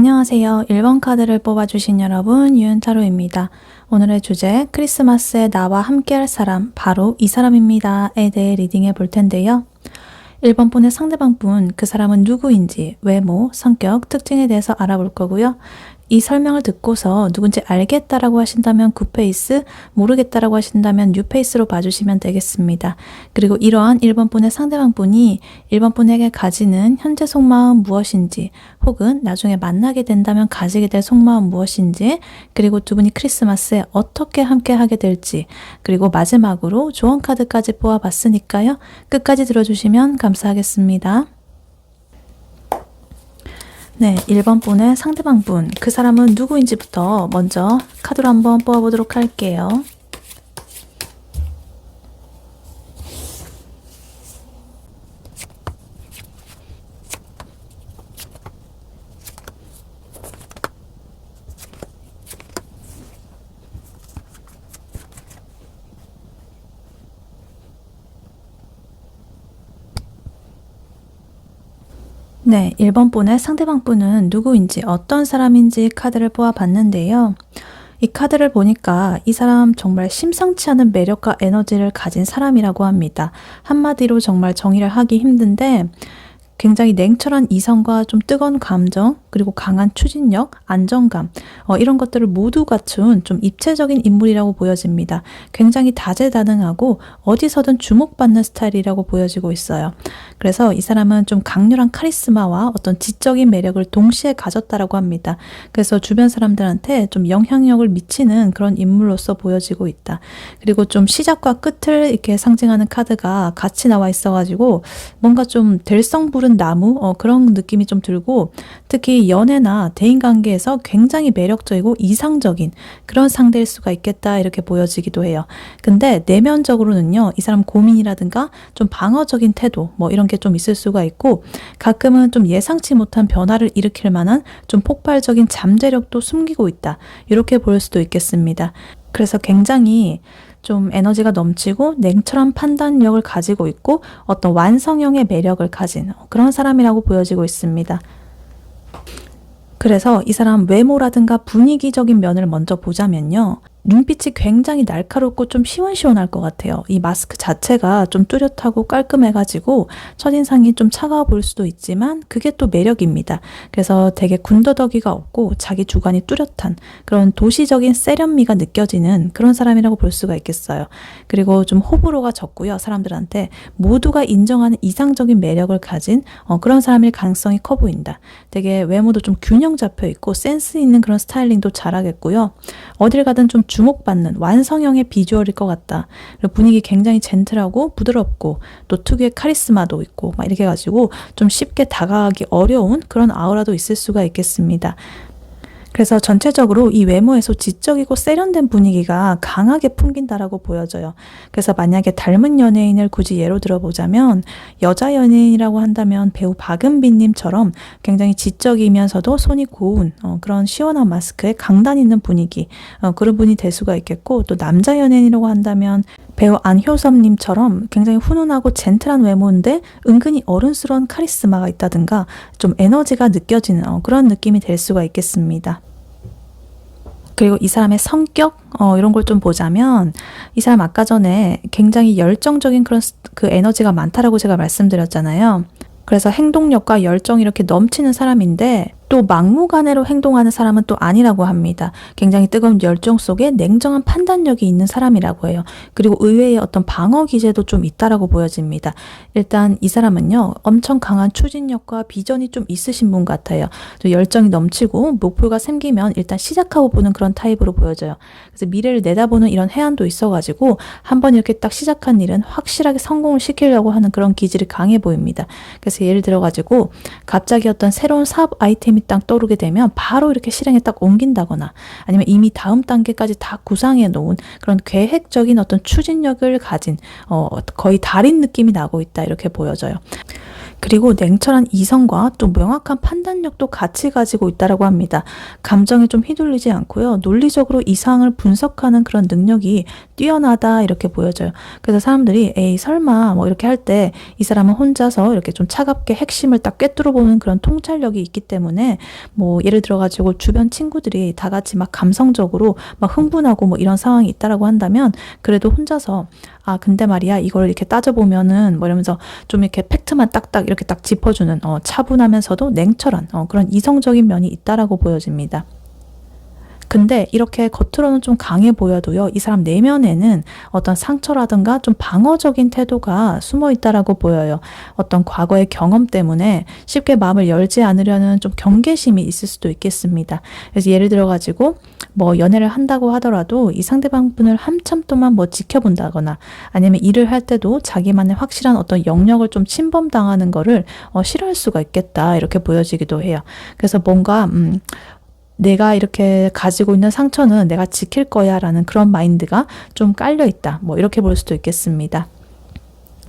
안녕하세요. 1번 카드를 뽑아주신 여러분, 유은타로입니다. 오늘의 주제, 크리스마스에 나와 함께할 사람, 바로 이 사람입니다. 에 대해 리딩해 볼 텐데요. 1번 분의 상대방 분, 그 사람은 누구인지, 외모, 성격, 특징에 대해서 알아볼 거고요. 이 설명을 듣고서 누군지 알겠다라고 하신다면 9페이스, 모르겠다라고 하신다면 6페이스로 봐주시면 되겠습니다. 그리고 이러한 1번 분의 상대방 분이 1번 분에게 가지는 현재 속마음 무엇인지, 혹은 나중에 만나게 된다면 가지게 될 속마음 무엇인지, 그리고 두 분이 크리스마스에 어떻게 함께 하게 될지, 그리고 마지막으로 조언 카드까지 뽑아봤으니까요. 끝까지 들어주시면 감사하겠습니다. 네, 1번 분의 상대방 분, 그 사람은 누구인지부터 먼저 카드로 한번 뽑아보도록 할게요. 네, 1번 분의 상대방 분은 누구인지 어떤 사람인지 카드를 뽑아봤는데요. 이 카드를 보니까 이 사람 정말 심상치 않은 매력과 에너지를 가진 사람이라고 합니다. 한마디로 정말 정의를 하기 힘든데 굉장히 냉철한 이성과 좀 뜨거운 감정, 그리고 강한 추진력, 안정감, 이런 것들을 모두 갖춘 좀 입체적인 인물이라고 보여집니다. 굉장히 다재다능하고 어디서든 주목받는 스타일이라고 보여지고 있어요. 그래서 이 사람은 좀 강렬한 카리스마와 어떤 지적인 매력을 동시에 가졌다라고 합니다. 그래서 주변 사람들한테 좀 영향력을 미치는 그런 인물로서 보여지고 있다. 그리고 좀 시작과 끝을 이렇게 상징하는 카드가 같이 나와 있어가지고 뭔가 좀 될성 부른 나무 그런 느낌이 좀 들고, 특히 연애나 대인관계에서 굉장히 매력적이고 이상적인 그런 상대일 수가 있겠다 이렇게 보여지기도 해요. 근데 내면적으로는요, 이 사람 고민이라든가 좀 방어적인 태도 이런 게 좀 있을 수가 있고, 가끔은 좀 예상치 못한 변화를 일으킬 만한 좀 폭발적인 잠재력도 숨기고 있다, 이렇게 보일 수도 있겠습니다. 그래서 굉장히 좀 에너지가 넘치고 냉철한 판단력을 가지고 있고 어떤 완성형의 매력을 가진 그런 사람이라고 보여지고 있습니다. 그래서 이 사람 외모라든가 분위기적인 면을 먼저 보자면요. 눈빛이 굉장히 날카롭고 좀 시원시원할 것 같아요. 이 마스크 자체가 좀 뚜렷하고 깔끔해가지고 첫인상이 좀 차가워 보일 수도 있지만 그게 또 매력입니다. 그래서 되게 군더더기가 없고 자기 주관이 뚜렷한 그런 도시적인 세련미가 느껴지는 그런 사람이라고 볼 수가 있겠어요. 그리고 좀 호불호가 적고요. 사람들한테 모두가 인정하는 이상적인 매력을 가진 그런 사람일 가능성이 커 보인다. 되게 외모도 좀 균형 잡혀 있고 센스 있는 그런 스타일링도 잘하겠고요. 어딜 가든 좀 주목받는 완성형의 비주얼일 것 같다. 그리고 분위기 굉장히 젠틀하고 부드럽고 또 특유의 카리스마도 있고 막 이렇게 해가지고 좀 쉽게 다가가기 어려운 그런 아우라도 있을 수가 있겠습니다. 그래서 전체적으로 이 외모에서 지적이고 세련된 분위기가 강하게 풍긴다라고 보여져요. 그래서 만약에 닮은 연예인을 굳이 예로 들어보자면 여자 연예인이라고 한다면 배우 박은빈님처럼 굉장히 지적이면서도 손이 고운 그런 시원한 마스크에 강단 있는 분위기, 그런 분이 될 수가 있겠고, 또 남자 연예인이라고 한다면 배우 안효섭님처럼 굉장히 훈훈하고 젠틀한 외모인데 은근히 어른스러운 카리스마가 있다든가 좀 에너지가 느껴지는 그런 느낌이 될 수가 있겠습니다. 그리고 이 사람의 성격 이런 걸 좀 보자면 이 사람 아까 전에 굉장히 열정적인 그런 그 에너지가 많다라고 제가 말씀드렸잖아요. 그래서 행동력과 열정이 이렇게 넘치는 사람인데 또 막무가내로 행동하는 사람은 또 아니라고 합니다. 굉장히 뜨거운 열정 속에 냉정한 판단력이 있는 사람이라고 해요. 그리고 의외의 어떤 방어 기제도 좀 있다라고 보여집니다. 일단 이 사람은요, 엄청 강한 추진력과 비전이 좀 있으신 분 같아요. 또 열정이 넘치고 목표가 생기면 일단 시작하고 보는 그런 타입으로 보여져요. 그래서 미래를 내다보는 이런 해안도 있어가지고 한번 이렇게 딱 시작한 일은 확실하게 성공을 시키려고 하는 그런 기질이 강해 보입니다. 그래서 예를 들어가지고 갑자기 어떤 새로운 사업 아이템이 딱 떠오르게 되면 바로 이렇게 실행에 딱 옮긴다거나, 아니면 이미 다음 단계까지 다 구상해 놓은 그런 계획적인 어떤 추진력을 가진 거의 달인 느낌이 나고 있다, 이렇게 보여져요. 그리고 냉철한 이성과 또 명확한 판단력도 같이 가지고 있다라고 합니다. 감정에 좀 휘둘리지 않고요. 논리적으로 이 상황을 분석하는 그런 능력이 뛰어나다 이렇게 보여져요. 그래서 사람들이 에이 설마 뭐 이렇게 할 때 이 사람은 혼자서 이렇게 좀 차갑게 핵심을 딱 꿰뚫어 보는 그런 통찰력이 있기 때문에 뭐 예를 들어 가지고 주변 친구들이 다 같이 막 감성적으로 막 흥분하고 뭐 이런 상황이 있다라고 한다면 그래도 혼자서 아 근데 말이야 이걸 이렇게 따져보면은 뭐 이러면서 좀 이렇게 팩트만 딱딱 이렇게 딱 짚어주는 차분하면서도 냉철한 그런 이성적인 면이 있다라고 보여집니다. 근데 이렇게 겉으로는 좀 강해 보여도요, 이 사람 내면에는 어떤 상처라든가 좀 방어적인 태도가 숨어 있다라고 보여요. 어떤 과거의 경험 때문에 쉽게 마음을 열지 않으려는 좀 경계심이 있을 수도 있겠습니다. 그래서 예를 들어 가지고 뭐 연애를 한다고 하더라도 이 상대방 분을 한참 동안 뭐 지켜본다거나 아니면 일을 할 때도 자기만의 확실한 어떤 영역을 좀 침범당하는 거를 싫어할 수가 있겠다 이렇게 보여지기도 해요. 그래서 뭔가 내가 이렇게 가지고 있는 상처는 내가 지킬 거야 라는 그런 마인드가 좀 깔려 있다. 뭐 이렇게 볼 수도 있겠습니다.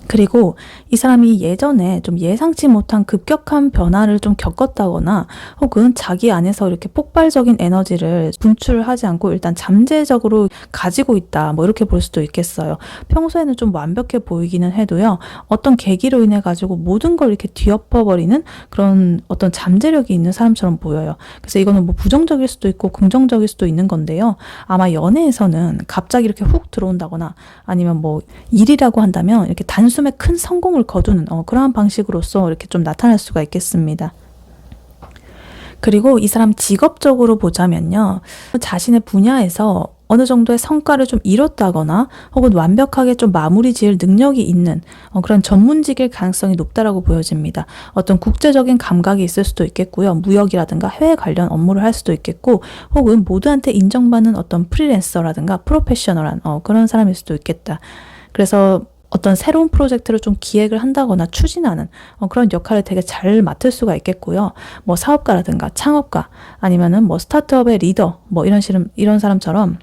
그리고 이 사람이 예전에 좀 예상치 못한 급격한 변화를 좀 겪었다거나 혹은 자기 안에서 이렇게 폭발적인 에너지를 분출하지 않고 일단 잠재적으로 가지고 있다. 뭐 이렇게 볼 수도 있겠어요. 평소에는 좀 완벽해 보이기는 해도요. 어떤 계기로 인해 가지고 모든 걸 이렇게 뒤엎어버리는 그런 어떤 잠재력이 있는 사람처럼 보여요. 그래서 이거는 뭐 부정적일 수도 있고 긍정적일 수도 있는 건데요. 아마 연애에서는 갑자기 이렇게 훅 들어온다거나 아니면 뭐 일이라고 한다면 이렇게 단숨에 큰 성공을 거두는 그러한 방식으로서 이렇게 좀 나타날 수가 있겠습니다. 그리고 이 사람 직업적으로 보자면요. 자신의 분야에서 어느 정도의 성과를 좀 이뤘다거나 혹은 완벽하게 좀 마무리 지을 능력이 있는 그런 전문직일 가능성이 높다라고 보여집니다. 어떤 국제적인 감각이 있을 수도 있겠고요. 무역이라든가 해외 관련 업무를 할 수도 있겠고 혹은 모두한테 인정받는 어떤 프리랜서라든가 프로페셔널한 그런 사람일 수도 있겠다. 그래서 어떤 새로운 프로젝트를 좀 기획을 한다거나 추진하는 그런 역할을 되게 잘 맡을 수가 있겠고요. 뭐 사업가라든가 창업가 아니면은 뭐 스타트업의 리더 뭐 이런 사람처럼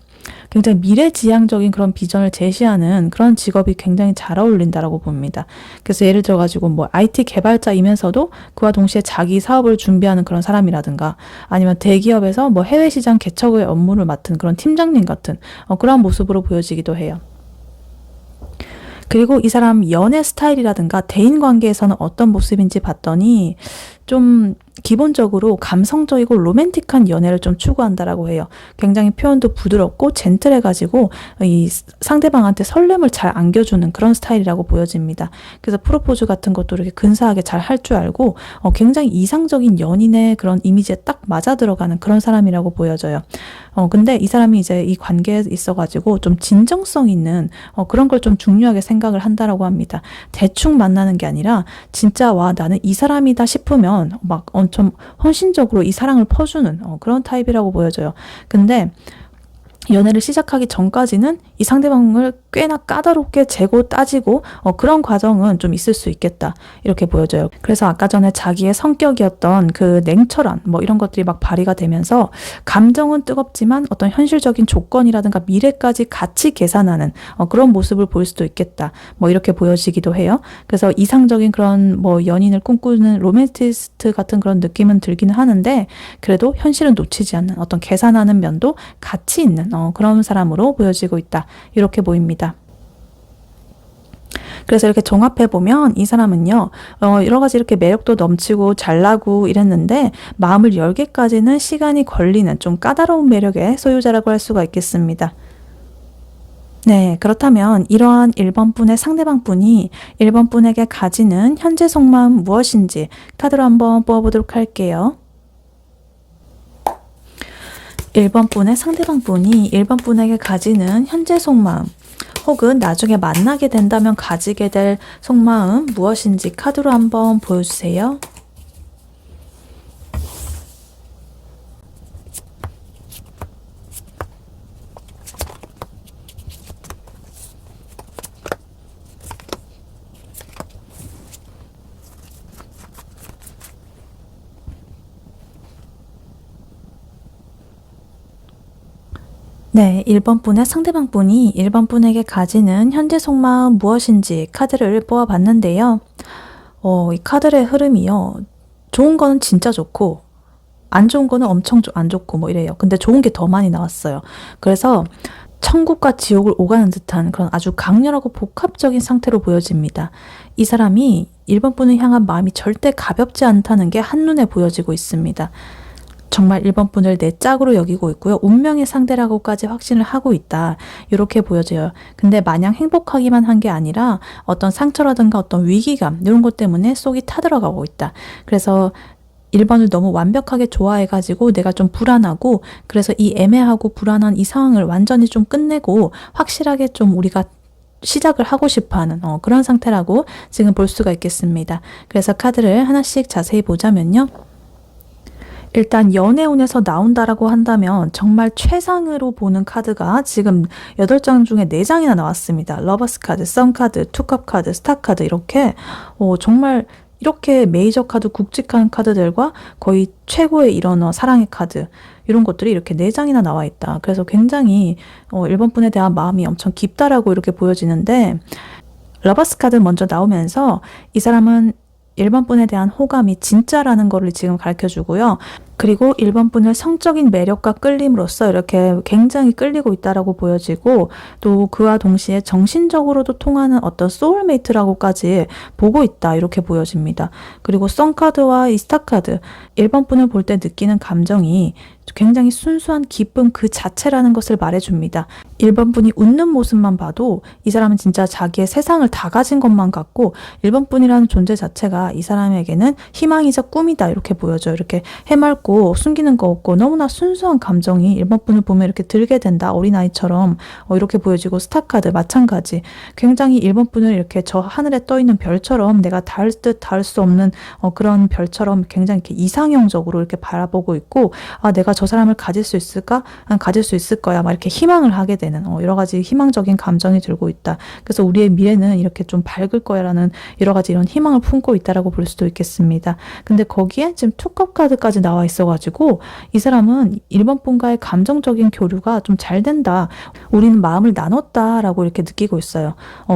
굉장히 미래지향적인 그런 비전을 제시하는 그런 직업이 굉장히 잘 어울린다라고 봅니다. 그래서 예를 들어 가지고 뭐 IT 개발자이면서도 그와 동시에 자기 사업을 준비하는 그런 사람이라든가 아니면 대기업에서 뭐 해외 시장 개척의 업무를 맡은 그런 팀장님 같은 그런 모습으로 보여지기도 해요. 그리고 이 사람 연애 스타일이라든가 대인 관계에서는 어떤 모습인지 봤더니 좀 기본적으로 감성적이고 로맨틱한 연애를 좀 추구한다라고 해요. 굉장히 표현도 부드럽고 젠틀해가지고 이 상대방한테 설렘을 잘 안겨주는 그런 스타일이라고 보여집니다. 그래서 프로포즈 같은 것도 이렇게 근사하게 잘 할 줄 알고 굉장히 이상적인 연인의 그런 이미지에 딱 맞아 들어가는 그런 사람이라고 보여져요. 근데 이 사람이 이제 이 관계에 있어가지고 좀 진정성 있는 그런 걸 좀 중요하게 생각을 한다라고 합니다. 대충 만나는 게 아니라 진짜 와 나는 이 사람이다 싶으면 막 좀 헌신적으로 이 사랑을 퍼주는 그런 타입이라고 보여져요. 근데 연애를 시작하기 전까지는 이 상대방을 꽤나 까다롭게 재고 따지고 그런 과정은 좀 있을 수 있겠다 이렇게 보여져요. 그래서 아까 전에 자기의 성격이었던 그 냉철한 뭐 이런 것들이 막 발휘가 되면서 감정은 뜨겁지만 어떤 현실적인 조건이라든가 미래까지 같이 계산하는 그런 모습을 보일 수도 있겠다 뭐 이렇게 보여지기도 해요. 그래서 이상적인 그런 뭐 연인을 꿈꾸는 로맨티스트 같은 그런 느낌은 들기는 하는데 그래도 현실은 놓치지 않는 어떤 계산하는 면도 같이 있는 그런 사람으로 보여지고 있다 이렇게 보입니다. 그래서 이렇게 종합해보면 이 사람은요, 여러 가지 이렇게 매력도 넘치고 잘나고 이랬는데 마음을 열기까지는 시간이 걸리는 좀 까다로운 매력의 소유자라고 할 수가 있겠습니다. 네, 그렇다면 이러한 1번 분의 상대방 분이 1번 분에게 가지는 현재 속마음 무엇인지 카드로 한번 뽑아보도록 할게요. 1번 분의 상대방 분이 1번 분에게 가지는 현재 속마음 혹은 나중에 만나게 된다면 가지게 될 속마음 무엇인지 카드로 한번 보여주세요. 네, 1번 분의 상대방 분이 1번 분에게 가지는 현재 속마음 무엇인지 카드를 뽑아봤는데요. 이 카드의 흐름이요. 좋은 거는 진짜 좋고 안 좋은 거는 엄청 안 좋고 뭐 이래요. 근데 좋은 게 더 많이 나왔어요. 그래서 천국과 지옥을 오가는 듯한 그런 아주 강렬하고 복합적인 상태로 보여집니다. 이 사람이 1번 분을 향한 마음이 절대 가볍지 않다는 게 한눈에 보여지고 있습니다. 정말 1번 분을 내 짝으로 여기고 있고요. 운명의 상대라고까지 확신을 하고 있다. 이렇게 보여져요. 근데 마냥 행복하기만 한 게 아니라 어떤 상처라든가 어떤 위기감 이런 것 때문에 속이 타들어가고 있다. 그래서 1번을 너무 완벽하게 좋아해가지고 내가 좀 불안하고 그래서 이 애매하고 불안한 이 상황을 완전히 좀 끝내고 확실하게 좀 우리가 시작을 하고 싶어하는 그런 상태라고 지금 볼 수가 있겠습니다. 그래서 카드를 하나씩 자세히 보자면요. 일단 연애운에서 나온다라고 한다면 정말 최상으로 보는 카드가 지금 8장 중에 4장이나 나왔습니다. 러버스 카드, 선 카드, 투컵 카드, 스타 카드 이렇게 정말 이렇게 메이저 카드, 굵직한 카드들과 거의 최고의 이런 사랑의 카드 이런 것들이 이렇게 4장이나 나와 있다. 그래서 굉장히 1번 분에 대한 마음이 엄청 깊다라고 이렇게 보여지는데 러버스 카드 먼저 나오면서 이 사람은 1번 분에 대한 호감이 진짜라는 거를 지금 가르쳐주고요. 그리고 1번 분을 성적인 매력과 끌림으로써 이렇게 굉장히 끌리고 있다라고 보여지고 또 그와 동시에 정신적으로도 통하는 어떤 소울메이트라고까지 보고 있다 이렇게 보여집니다. 그리고 썬카드와 이 스타카드 1번 분을 볼 때 느끼는 감정이 굉장히 순수한 기쁨 그 자체라는 것을 말해줍니다. 1번 분이 웃는 모습만 봐도 이 사람은 진짜 자기의 세상을 다 가진 것만 같고 1번 분이라는 존재 자체가 이 사람에게는 희망이자 꿈이다 이렇게 보여져요. 이렇게 해맑고 숨기는 거 없고 너무나 순수한 감정이 1번 분을 보면 이렇게 들게 된다. 어린아이처럼 이렇게 보여지고 스타카드 마찬가지 굉장히 1번 분을 이렇게 저 하늘에 떠있는 별처럼 내가 닿을 듯 닿을 수 없는 그런 별처럼 굉장히 이렇게 이상형적으로 이렇게 바라보고 있고 내가 저 사람을 가질 수 있을까? 가질 수 있을 거야. 막 이렇게 희망을 하게 되는 여러 가지 희망적인 감정이 들고 있다. 그래서 우리의 미래는 이렇게 좀 밝을 거야라는 여러 가지 이런 희망을 품고 있다라고 볼 수도 있겠습니다. 근데 거기에 지금 투컵 카드까지 나와 있어가지고 이 사람은 1번 분과의 감정적인 교류가 좀 잘 된다. 우리는 마음을 나눴다라고 이렇게 느끼고 있어요.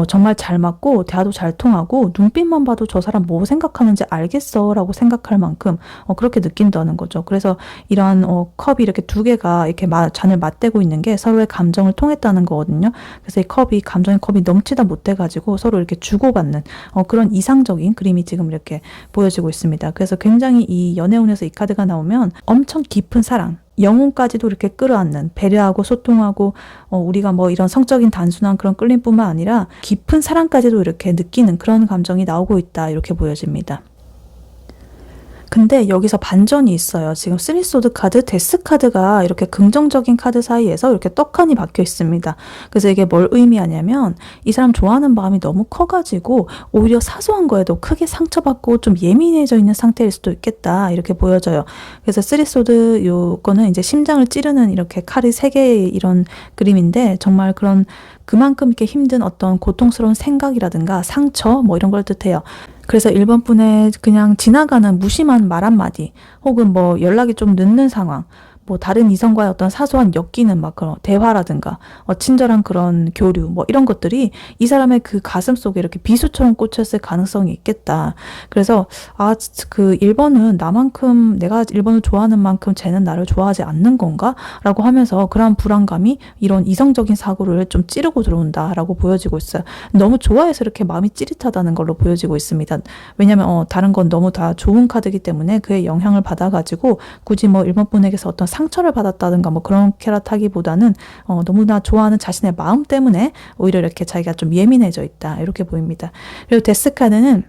정말 잘 맞고 대화도 잘 통하고 눈빛만 봐도 저 사람 뭐 생각하는지 알겠어라고 생각할 만큼 그렇게 느낀다는 거죠. 그래서 이러한 컵이 이렇게 두 개가 이렇게 잔을 맞대고 있는 게 서로의 감정을 통했다는 거거든요. 그래서 이 컵이 감정의 컵이 넘치다 못해가지고 서로 이렇게 주고받는 그런 이상적인 그림이 지금 이렇게 보여지고 있습니다. 그래서 굉장히 이 연애운에서 이 카드가 나오면 엄청 깊은 사랑 영혼까지도 이렇게 끌어안는 배려하고 소통하고 우리가 뭐 이런 성적인 단순한 그런 끌림뿐만 아니라 깊은 사랑까지도 이렇게 느끼는 그런 감정이 나오고 있다 이렇게 보여집니다. 근데 여기서 반전이 있어요. 지금 3소드 카드, 데스 카드가 이렇게 긍정적인 카드 사이에서 이렇게 떡하니 박혀 있습니다. 그래서 이게 뭘 의미하냐면 이 사람 좋아하는 마음이 너무 커가지고 오히려 사소한 거에도 크게 상처받고 좀 예민해져 있는 상태일 수도 있겠다 이렇게 보여져요. 그래서 3소드 요거는 이제 심장을 찌르는 이렇게 칼이 3개의 이런 그림인데 정말 그만큼 이렇게 힘든 어떤 고통스러운 생각이라든가 상처 뭐 이런 걸 뜻해요. 그래서 1번 분의 그냥 지나가는 무심한 말 한마디 혹은 뭐 연락이 좀 늦는 상황 뭐 다른 이성과의 어떤 사소한 엮이는 막 그런 대화라든가 친절한 그런 교류 뭐 이런 것들이 이 사람의 그 가슴 속에 이렇게 비수처럼 꽂혔을 가능성이 있겠다. 그래서 그 1번은 나만큼 내가 1번을 좋아하는 만큼 쟤는 나를 좋아하지 않는 건가? 라고 하면서 그런 불안감이 이런 이성적인 사고를 좀 찌르고 들어온다 라고 보여지고 있어요. 너무 좋아해서 이렇게 마음이 찌릿하다는 걸로 보여지고 있습니다. 왜냐면 다른 건 너무 다 좋은 카드이기 때문에 그의 영향을 받아가지고 굳이 뭐 1번 분에게서 어떤 상처를 받았다든가 뭐 그렇다기보다는 너무나 좋아하는 자신의 마음 때문에 오히려 이렇게 자기가 좀 예민해져 있다 이렇게 보입니다. 그리고 데스 카드는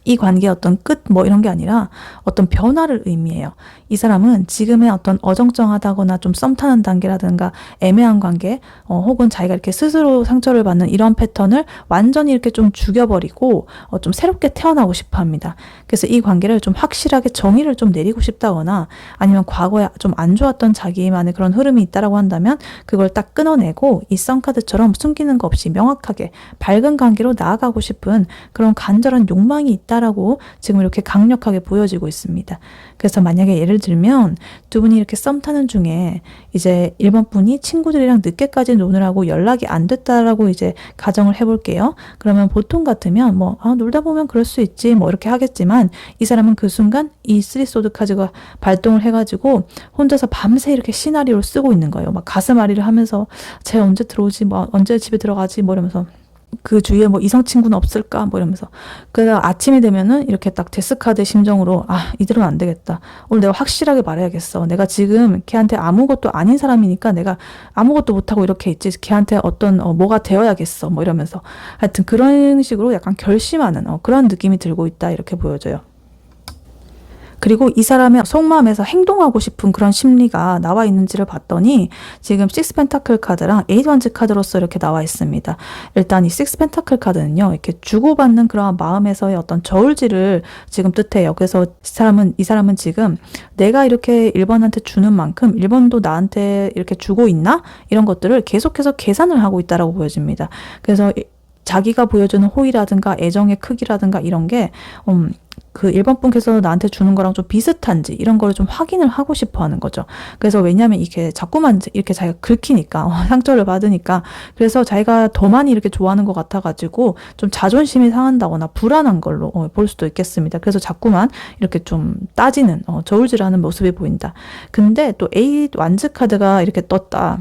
이 관계의 어떤 끝 뭐 이런 게 아니라 어떤 변화를 의미해요. 이 사람은 지금의 어떤 어정쩡하다거나 좀 썸 타는 단계라든가 애매한 관계 혹은 자기가 이렇게 스스로 상처를 받는 이런 패턴을 완전히 이렇게 좀 죽여버리고 좀 새롭게 태어나고 싶어 합니다. 그래서 이 관계를 좀 확실하게 정의를 좀 내리고 싶다거나 아니면 과거에 좀 안 좋았던 자기만의 그런 흐름이 있다라고 한다면 그걸 딱 끊어내고 이 썬카드처럼 숨기는 거 없이 명확하게 밝은 관계로 나아가고 싶은 그런 간절한 욕망이 있다 있다라고 지금 이렇게 강력하게 보여지고 있습니다. 그래서 만약에 예를 들면 두 분이 이렇게 썸 타는 중에 이제 1번 분이 친구들이랑 늦게까지 노느라고 연락이 안 됐다라고 이제 가정을 해볼게요. 그러면 보통 같으면 뭐 놀다 보면 그럴 수 있지 뭐 이렇게 하겠지만, 이 사람은 그 순간 이 쓰리소드 카드가 발동을 해가지고 혼자서 밤새 이렇게 시나리오를 쓰고 있는 거예요. 막 가슴앓이를 하면서 쟤 언제 들어오지, 뭐 언제 집에 들어가지, 뭐 이러면서 그 주위에 뭐 이성 친구는 없을까 뭐 이러면서. 그래서 아침이 되면은 이렇게 딱 데스카드 심정으로 이대로는 안 되겠다, 오늘 내가 확실하게 말해야겠어, 내가 지금 걔한테 아무것도 아닌 사람이니까 내가 아무것도 못하고 이렇게 있지, 걔한테 어떤 뭐가 되어야겠어 뭐 이러면서, 하여튼 그런 식으로 약간 결심하는 그런 느낌이 들고 있다, 이렇게 보여져요. 그리고 이 사람의 속마음에서 행동하고 싶은 그런 심리가 나와 있는지를 봤더니 지금 식스 펜타클 카드랑 에이트 원즈 카드로서 이렇게 나와 있습니다. 일단 이 식스 펜타클 카드는요, 이렇게 주고받는 그런 마음에서의 어떤 저울질을 지금 뜻해요. 그래서 이 사람은 지금 내가 이렇게 1번한테 주는 만큼 1번도 나한테 이렇게 주고 있나? 이런 것들을 계속해서 계산을 하고 있다라고 보여집니다. 그래서 자기가 보여주는 호의라든가 애정의 크기라든가 이런 게 그 1번 분께서 나한테 주는 거랑 좀 비슷한지 이런 거를 좀 확인을 하고 싶어 하는 거죠. 그래서 왜냐하면 이게 자꾸만 이렇게 자기가 긁히니까 상처를 받으니까, 그래서 자기가 더 많이 이렇게 좋아하는 것 같아가지고 좀 자존심이 상한다거나 불안한 걸로 볼 수도 있겠습니다. 그래서 자꾸만 이렇게 좀 따지는 저울질하는 모습이 보인다. 근데 또 에잇 완즈 카드가 이렇게 떴다.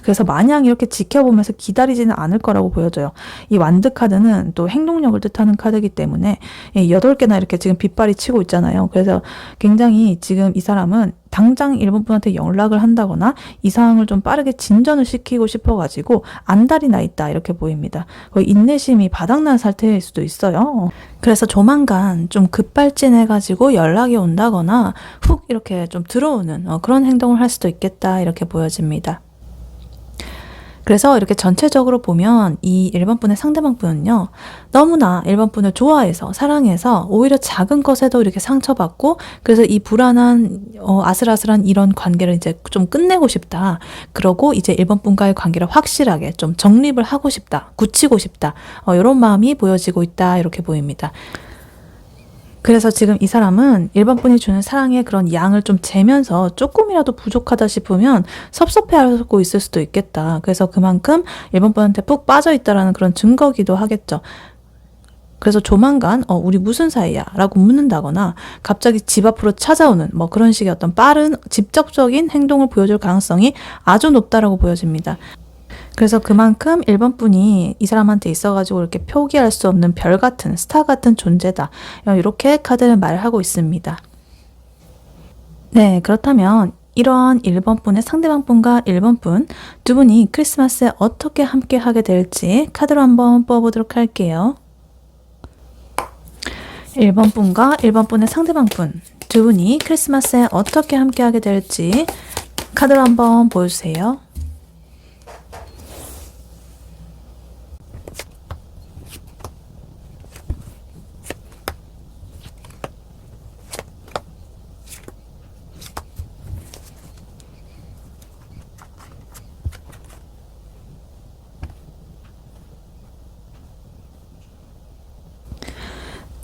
그래서 마냥 이렇게 지켜보면서 기다리지는 않을 거라고 보여져요. 이 완드 카드는 또 행동력을 뜻하는 카드이기 때문에 8개나 이렇게 지금 빗발이 치고 있잖아요. 그래서 굉장히 지금 이 사람은 당장 1번 분한테 연락을 한다거나 이 상황을 좀 빠르게 진전을 시키고 싶어가지고 안달이 나 있다, 이렇게 보입니다. 거의 인내심이 바닥난 상태일 수도 있어요. 그래서 조만간 좀 급발진해가지고 연락이 온다거나 훅 이렇게 좀 들어오는 그런 행동을 할 수도 있겠다, 이렇게 보여집니다. 그래서 이렇게 전체적으로 보면 이 1번 분의 상대방 분은요, 너무나 1번 분을 좋아해서 사랑해서 오히려 작은 것에도 이렇게 상처받고, 그래서 이 불안한 아슬아슬한 이런 관계를 이제 좀 끝내고 싶다, 그러고 이제 1번 분과의 관계를 확실하게 좀 정립을 하고 싶다, 굳히고 싶다, 이런 마음이 보여지고 있다, 이렇게 보입니다. 그래서 지금 이 사람은 1번 분이 주는 사랑의 그런 양을 좀 재면서 조금이라도 부족하다 싶으면 섭섭해하고 있을 수도 있겠다. 그래서 그만큼 1번 분한테 푹 빠져있다라는 그런 증거기도 하겠죠. 그래서 조만간 우리 무슨 사이야? 라고 묻는다거나 갑자기 집 앞으로 찾아오는 뭐 그런 식의 어떤 빠른 직접적인 행동을 보여줄 가능성이 아주 높다라고 보여집니다. 그래서 그만큼 1번 분이 이 사람한테 있어가지고 이렇게 표기할 수 없는 별 같은, 스타 같은 존재다, 이렇게 카드를 말하고 있습니다. 네, 그렇다면 이러한 1번 분의 상대방 분과 1번 분 두 분이 크리스마스에 어떻게 함께 하게 될지 카드로 한번 뽑아보도록 할게요. 1번 분과 1번 분의 상대방 분 두 분이 크리스마스에 어떻게 함께 하게 될지 카드로 한번 보여주세요.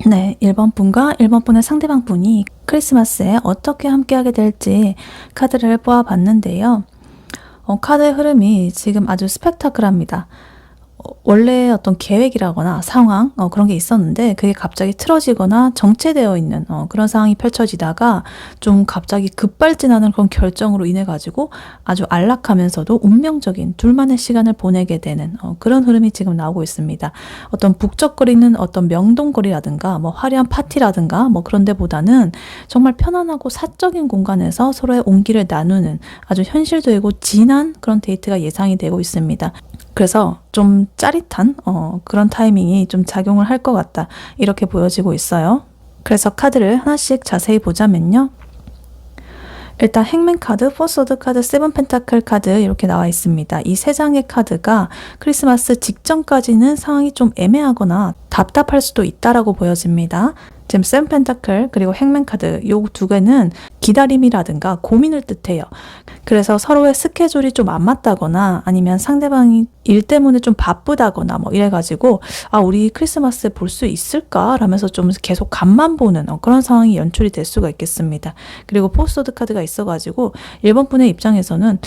네, 1번 분과 1번 분의 상대방 분이 크리스마스에 어떻게 함께하게 될지 카드를 뽑아봤는데요. 카드의 흐름이 지금 아주 스펙타클합니다. 원래 어떤 계획이라거나 상황 그런 게 있었는데 그게 갑자기 틀어지거나 정체되어 있는 그런 상황이 펼쳐지다가 좀 갑자기 급발진하는 그런 결정으로 인해 가지고 아주 안락하면서도 운명적인 둘만의 시간을 보내게 되는 그런 흐름이 지금 나오고 있습니다. 어떤 북적거리는 어떤 명동거리라든가 뭐 화려한 파티라든가 뭐 그런 데보다는 정말 편안하고 사적인 공간에서 서로의 온기를 나누는 아주 현실적이고 진한 그런 데이트가 예상이 되고 있습니다. 그래서 좀 짜릿한 그런 타이밍이 좀 작용을 할 것 같다, 이렇게 보여지고 있어요. 그래서 카드를 하나씩 자세히 보자면요. 일단 행맨 카드, 포소드 카드, 세븐 펜타클 카드 이렇게 나와 있습니다. 이 세 장의 카드가 크리스마스 직전까지는 상황이 좀 애매하거나 답답할 수도 있다라고 보여집니다. 지금 세븐 펜타클 그리고 행맨 카드 요 두 개는 기다림이라든가 고민을 뜻해요. 그래서 서로의 스케줄이 좀 안 맞다거나 아니면 상대방이 일 때문에 좀 바쁘다거나 뭐 이래가지고 우리 크리스마스에 볼 수 있을까? 라면서 좀 계속 간만 보는 그런 상황이 연출이 될 수가 있겠습니다. 그리고 포스트드 카드가 있어가지고 일본 분의 입장에서는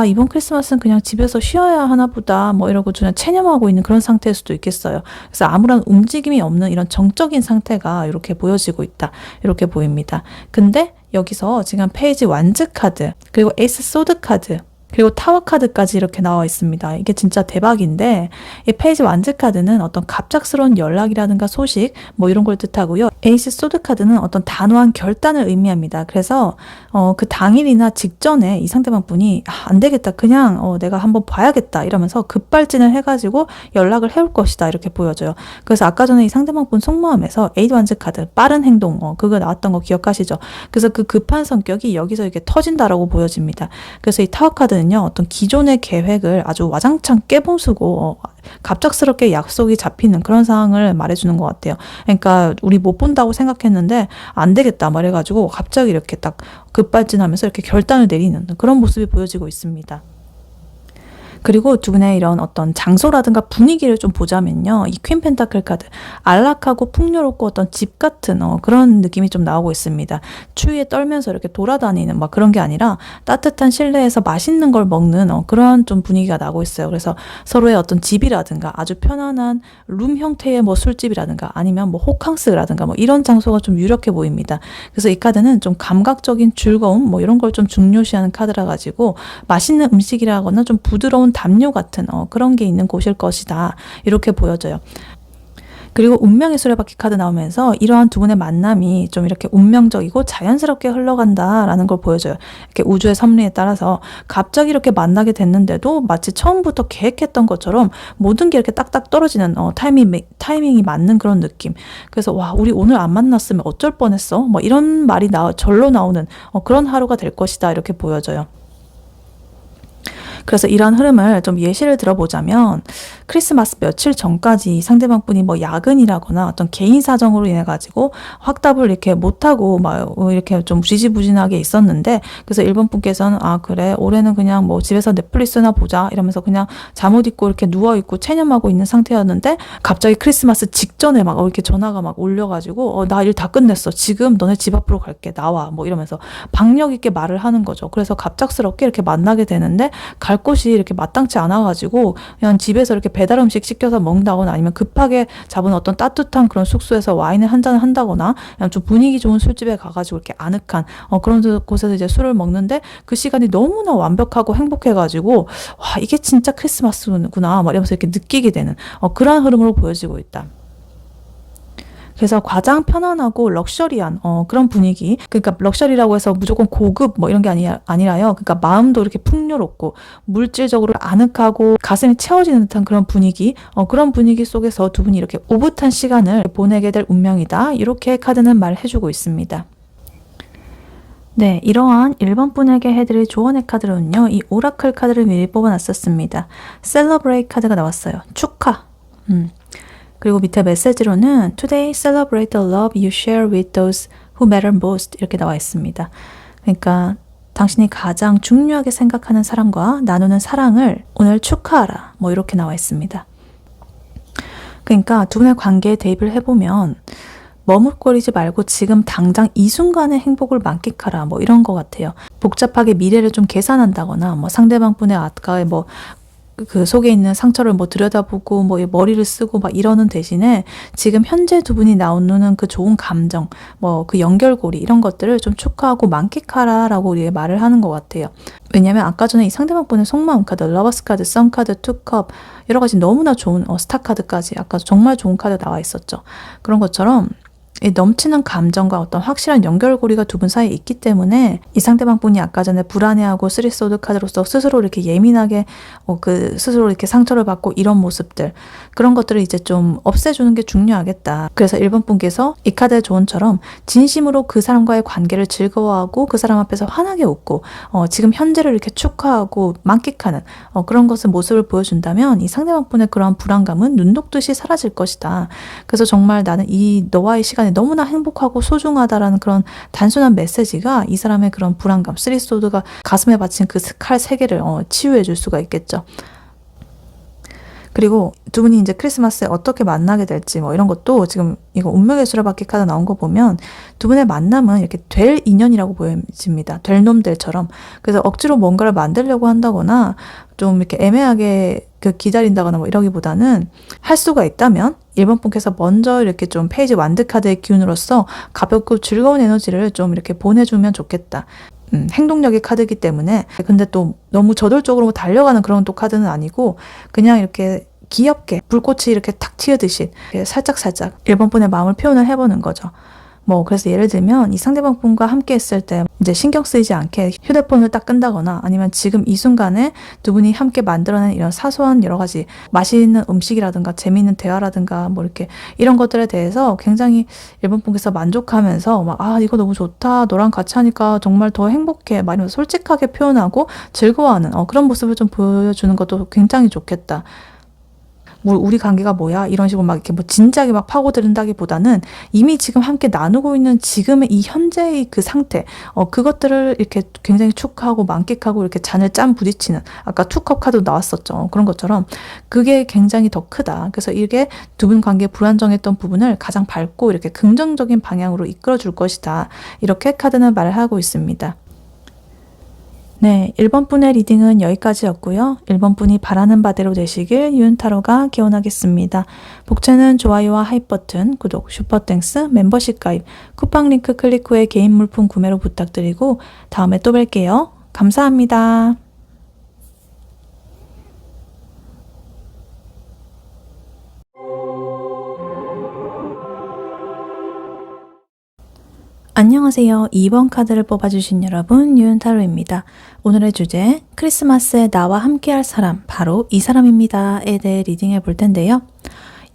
이번 크리스마스는 그냥 집에서 쉬어야 하나 보다 뭐 이러고 그냥 체념하고 있는 그런 상태일 수도 있겠어요. 그래서 아무런 움직임이 없는 이런 정적인 상태가 이렇게 보여지고 있다. 이렇게 보입니다. 근데 여기서 지금 페이지 완즈 카드, 그리고 에이스 소드 카드, 그리고 타워 카드까지 이렇게 나와 있습니다. 이게 진짜 대박인데 이 페이지 완즈 카드는 어떤 갑작스러운 연락이라든가 소식 뭐 이런 걸 뜻하고요. 에이스 소드 카드는 어떤 단호한 결단을 의미합니다. 그래서 그 당일이나 직전에 이 상대방 분이 안 되겠다. 그냥 내가 한번 봐야겠다 이러면서 급발진을 해가지고 연락을 해올 것이다 이렇게 보여져요. 그래서 아까 전에 이 상대방 분 속마음에서 에이드 완즈 카드 빠른 행동 그거 나왔던 거 기억하시죠? 그래서 그 급한 성격이 여기서 이렇게 터진다라고 보여집니다. 그래서 이 타워 카드 어떤 기존의 계획을 아주 와장창 깨부수고 갑작스럽게 약속이 잡히는 그런 상황을 말해주는 것 같아요. 그러니까 우리 못 본다고 생각했는데 안 되겠다 말해가지고 갑자기 이렇게 딱 급발진하면서 이렇게 결단을 내리는 그런 모습이 보여지고 있습니다. 그리고 두 분의 이런 어떤 장소라든가 분위기를 좀 보자면요. 이 퀸 펜타클 카드, 안락하고 풍요롭고 어떤 집 같은 그런 느낌이 좀 나오고 있습니다. 추위에 떨면서 이렇게 돌아다니는 막 그런 게 아니라 따뜻한 실내에서 맛있는 걸 먹는 그런 좀 분위기가 나고 있어요. 그래서 서로의 어떤 집이라든가 아주 편안한 룸 형태의 뭐 술집이라든가 아니면 뭐 호캉스라든가 뭐 이런 장소가 좀 유력해 보입니다. 그래서 이 카드는 좀 감각적인 즐거움 뭐 이런 걸 좀 중요시하는 카드라 가지고 맛있는 음식이라거나 좀 부드러운 담요 같은 그런 게 있는 곳일 것이다. 이렇게 보여져요. 그리고 운명의 수레바퀴 카드 나오면서 이러한 두 분의 만남이 좀 이렇게 운명적이고 자연스럽게 흘러간다라는 걸 보여줘요. 이렇게 우주의 섭리에 따라서 갑자기 이렇게 만나게 됐는데도 마치 처음부터 계획했던 것처럼 모든 게 이렇게 딱딱 떨어지는 타이밍이 맞는 그런 느낌. 그래서 우리 오늘 안 만났으면 어쩔 뻔했어. 뭐 이런 말이 절로 나오는 그런 하루가 될 것이다. 이렇게 보여져요. 그래서 이런 흐름을 좀 예시를 들어보자면 크리스마스 며칠 전까지 상대방 분이 뭐 야근이라거나 어떤 개인 사정으로 인해 가지고 확답을 이렇게 못하고 막 이렇게 좀 지지부진하게 있었는데 그래서 일본 분께서는 그래 올해는 그냥 뭐 집에서 넷플릭스나 보자 이러면서 그냥 잠옷 입고 이렇게 누워있고 체념하고 있는 상태였는데 갑자기 크리스마스 직전에 막 이렇게 전화가 막 올려가지고 나 일 다 끝냈어. 지금 너네 집 앞으로 갈게. 나와. 뭐 이러면서 박력 있게 말을 하는 거죠. 그래서 갑작스럽게 이렇게 만나게 되는데 갈 곳이 이렇게 마땅치 않아가지고 그냥 집에서 이렇게 배달 음식 시켜서 먹는다거나 아니면 급하게 잡은 어떤 따뜻한 그런 숙소에서 와인을 한 잔을 한다거나 그냥 좀 분위기 좋은 술집에 가가지고 이렇게 아늑한 그런 곳에서 이제 술을 먹는데 그 시간이 너무나 완벽하고 행복해가지고 이게 진짜 크리스마스구나 막 이러면서 이렇게 느끼게 되는 그런 흐름으로 보여지고 있다. 그래서 가장 편안하고 럭셔리한 그런 분위기. 그러니까 럭셔리라고 해서 무조건 고급 뭐 이런 게 아니라요. 그러니까 마음도 이렇게 풍요롭고 물질적으로 아늑하고 가슴이 채워지는 듯한 그런 분위기. 그런 분위기 속에서 두 분이 이렇게 오붓한 시간을 보내게 될 운명이다. 이렇게 카드는 말해주고 있습니다. 네, 이러한 1번 분에게 해드릴 조언의 카드로는요. 이 오라클 카드를 미리 뽑아놨었습니다. Celebrate 카드가 나왔어요. 축하. 그리고 밑에 메시지로는 Today celebrate the love you share with those who matter most 이렇게 나와 있습니다. 그러니까 당신이 가장 중요하게 생각하는 사람과 나누는 사랑을 오늘 축하하라. 뭐 이렇게 나와 있습니다. 그러니까 두 분의 관계에 대입을 해보면 머뭇거리지 말고 지금 당장 이 순간의 행복을 만끽하라. 뭐 이런 것 같아요. 복잡하게 미래를 좀 계산한다거나 뭐 상대방 분의 아까의 뭐 그 속에 있는 상처를 뭐 들여다보고 뭐 머리를 쓰고 막 이러는 대신에 지금 현재 두 분이 나오는 그 좋은 감정, 뭐 그 연결고리 이런 것들을 좀 축하하고 만끽하라라고 우리가 말을 하는 것 같아요. 왜냐면 아까 전에 이 상대방 분의 속마음 카드, 러버스 카드, 선 카드, 투컵 여러 가지 너무나 좋은 스타 카드까지 아까 정말 좋은 카드 나와 있었죠. 그런 것처럼 넘치는 감정과 어떤 확실한 연결고리가 두 분 사이에 있기 때문에 이 상대방 분이 아까 전에 불안해하고 쓰리소드 카드로서 스스로 이렇게 예민하게 스스로 이렇게 상처를 받고 이런 모습들 그런 것들을 이제 좀 없애주는 게 중요하겠다. 그래서 1번 분께서 이 카드의 조언처럼 진심으로 그 사람과의 관계를 즐거워하고 그 사람 앞에서 환하게 웃고 지금 현재를 이렇게 축하하고 만끽하는 그런 것을 모습을 보여준다면 이 상대방 분의 그러한 불안감은 눈 녹듯이 사라질 것이다. 그래서 정말 나는 이 너와의 시간에 때문에 너무나 행복하고 소중하다라는 그런 단순한 메시지가 이 사람의 그런 불안감, 쓰리소드가 가슴에 받친 그 칼 3개를 치유해 줄 수가 있겠죠. 그리고 두 분이 이제 크리스마스에 어떻게 만나게 될지 뭐 이런 것도 지금 이거 운명의 수레바퀴 카드 나온 거 보면 두 분의 만남은 이렇게 될 인연이라고 보여집니다. 될 놈들처럼. 그래서 억지로 뭔가를 만들려고 한다거나 좀 이렇게 애매하게 기다린다거나 뭐 이러기보다는 할 수가 있다면 1번 분께서 먼저 이렇게 좀 페이지 완드 카드의 기운으로서 가볍고 즐거운 에너지를 좀 이렇게 보내주면 좋겠다. 행동력의 카드이기 때문에. 근데 또 너무 저돌적으로 달려가는 그런 또 카드는 아니고 그냥 이렇게 귀엽게 불꽃이 이렇게 탁 튀어듯이 살짝살짝 1번 분의 마음을 표현을 해보는 거죠. 뭐 그래서 예를 들면 이 상대방 분과 함께 했을 때 이제 신경 쓰이지 않게 휴대폰을 딱 끈다거나 아니면 지금 이 순간에 두 분이 함께 만들어낸 이런 사소한 여러 가지 맛있는 음식이라든가 재미있는 대화라든가 뭐 이렇게 이런 것들에 대해서 굉장히 1번 분께서 만족하면서 막 이거 너무 좋다, 너랑 같이 하니까 정말 더 행복해, 막 이러면서 솔직하게 표현하고 즐거워하는 그런 모습을 좀 보여주는 것도 굉장히 좋겠다. 뭐 우리 관계가 뭐야? 이런 식으로 막 이렇게 뭐 진지하게 막 파고든다기보다는 이미 지금 함께 나누고 있는 지금의 이 현재의 그 상태, 그것들을 이렇게 굉장히 축하하고 만끽하고 이렇게 잔을 짠 부딪히는, 아까 투컵 카드 나왔었죠. 그런 것처럼 그게 굉장히 더 크다. 그래서 이게 두 분 관계에 불안정했던 부분을 가장 밝고 이렇게 긍정적인 방향으로 이끌어 줄 것이다. 이렇게 카드는 말을 하고 있습니다. 네, 1번 분의 리딩은 여기까지였고요. 1번 분이 바라는 바대로 되시길 유은타로가 기원하겠습니다. 복채는 좋아요와 하이 버튼, 구독, 슈퍼땡스, 멤버십 가입, 쿠팡 링크 클릭 후에 개인 물품 구매로 부탁드리고 다음에 또 뵐게요. 감사합니다. 안녕하세요. 2번 카드를 뽑아주신 여러분, 유은타로입니다. 오늘의 주제, 크리스마스에 나와 함께할 사람, 바로 이 사람입니다에 대해 리딩해 볼 텐데요.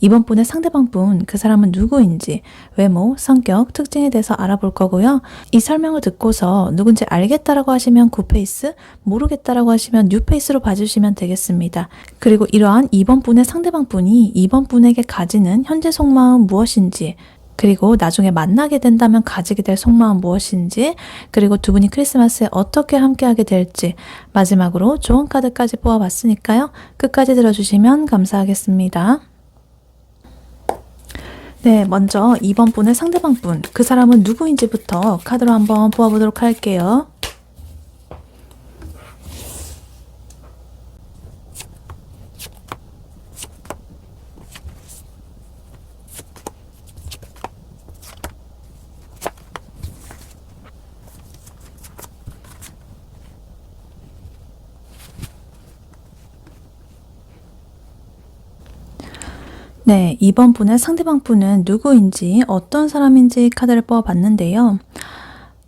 이번 분의 상대방 분, 그 사람은 누구인지, 외모, 성격, 특징에 대해서 알아볼 거고요. 이 설명을 듣고서 누군지 알겠다라고 하시면 굿페이스, 모르겠다라고 하시면 뉴페이스로 봐주시면 되겠습니다. 그리고 이러한 이번 분의 상대방 분이 이번 분에게 가지는 현재 속마음 무엇인지, 그리고 나중에 만나게 된다면 가지게 될 속마음 무엇인지, 그리고 두 분이 크리스마스에 어떻게 함께하게 될지, 마지막으로 조언 카드까지 뽑아봤으니까요. 끝까지 들어주시면 감사하겠습니다. 네, 먼저 2번 분의 상대방 분, 그 사람은 누구인지부터 카드로 한번 뽑아보도록 할게요. 네, 2번 분의 상대방 분은 누구인지 어떤 사람인지 카드를 뽑아봤는데요.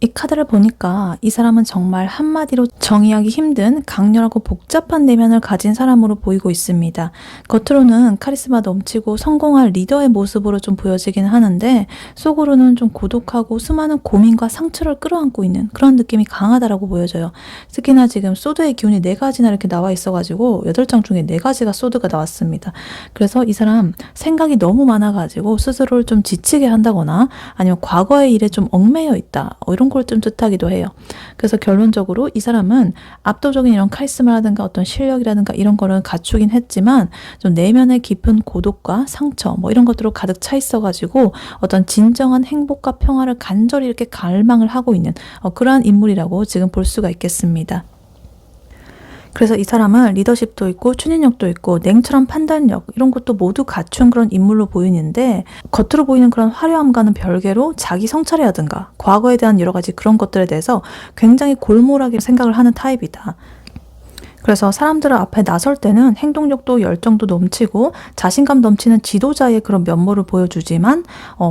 이 카드를 보니까 이 사람은 정말 한마디로 정의하기 힘든 강렬하고 복잡한 내면을 가진 사람으로 보이고 있습니다. 겉으로는 카리스마 넘치고 성공할 리더의 모습으로 좀 보여지긴 하는데 속으로는 좀 고독하고 수많은 고민과 상처를 끌어안고 있는 그런 느낌이 강하다라고 보여져요. 특히나 지금 소드의 기운이 4가지나 이렇게 나와 있어가지고 8장 중에 4가지가 소드가 나왔습니다. 그래서 이 사람 생각이 너무 많아가지고 스스로를 좀 지치게 한다거나 아니면 과거의 일에 좀 얽매여 있다. 이런 걸 좀 뜻하기도 해요. 그래서 결론적으로 이 사람은 압도적인 이런 카리스마라든가 어떤 실력이라든가 이런 거를 갖추긴 했지만 좀 내면의 깊은 고독과 상처 뭐 이런 것들로 가득 차 있어가지고 어떤 진정한 행복과 평화를 간절히 이렇게 갈망을 하고 있는 그러한 인물이라고 지금 볼 수가 있겠습니다. 그래서 이 사람은 리더십도 있고 추진력도 있고 냉철한 판단력 이런 것도 모두 갖춘 그런 인물로 보이는데 겉으로 보이는 그런 화려함과는 별개로 자기 성찰이라든가 과거에 대한 여러 가지 그런 것들에 대해서 굉장히 골몰하게 생각을 하는 타입이다. 그래서 사람들 앞에 나설 때는 행동력도 열정도 넘치고 자신감 넘치는 지도자의 그런 면모를 보여주지만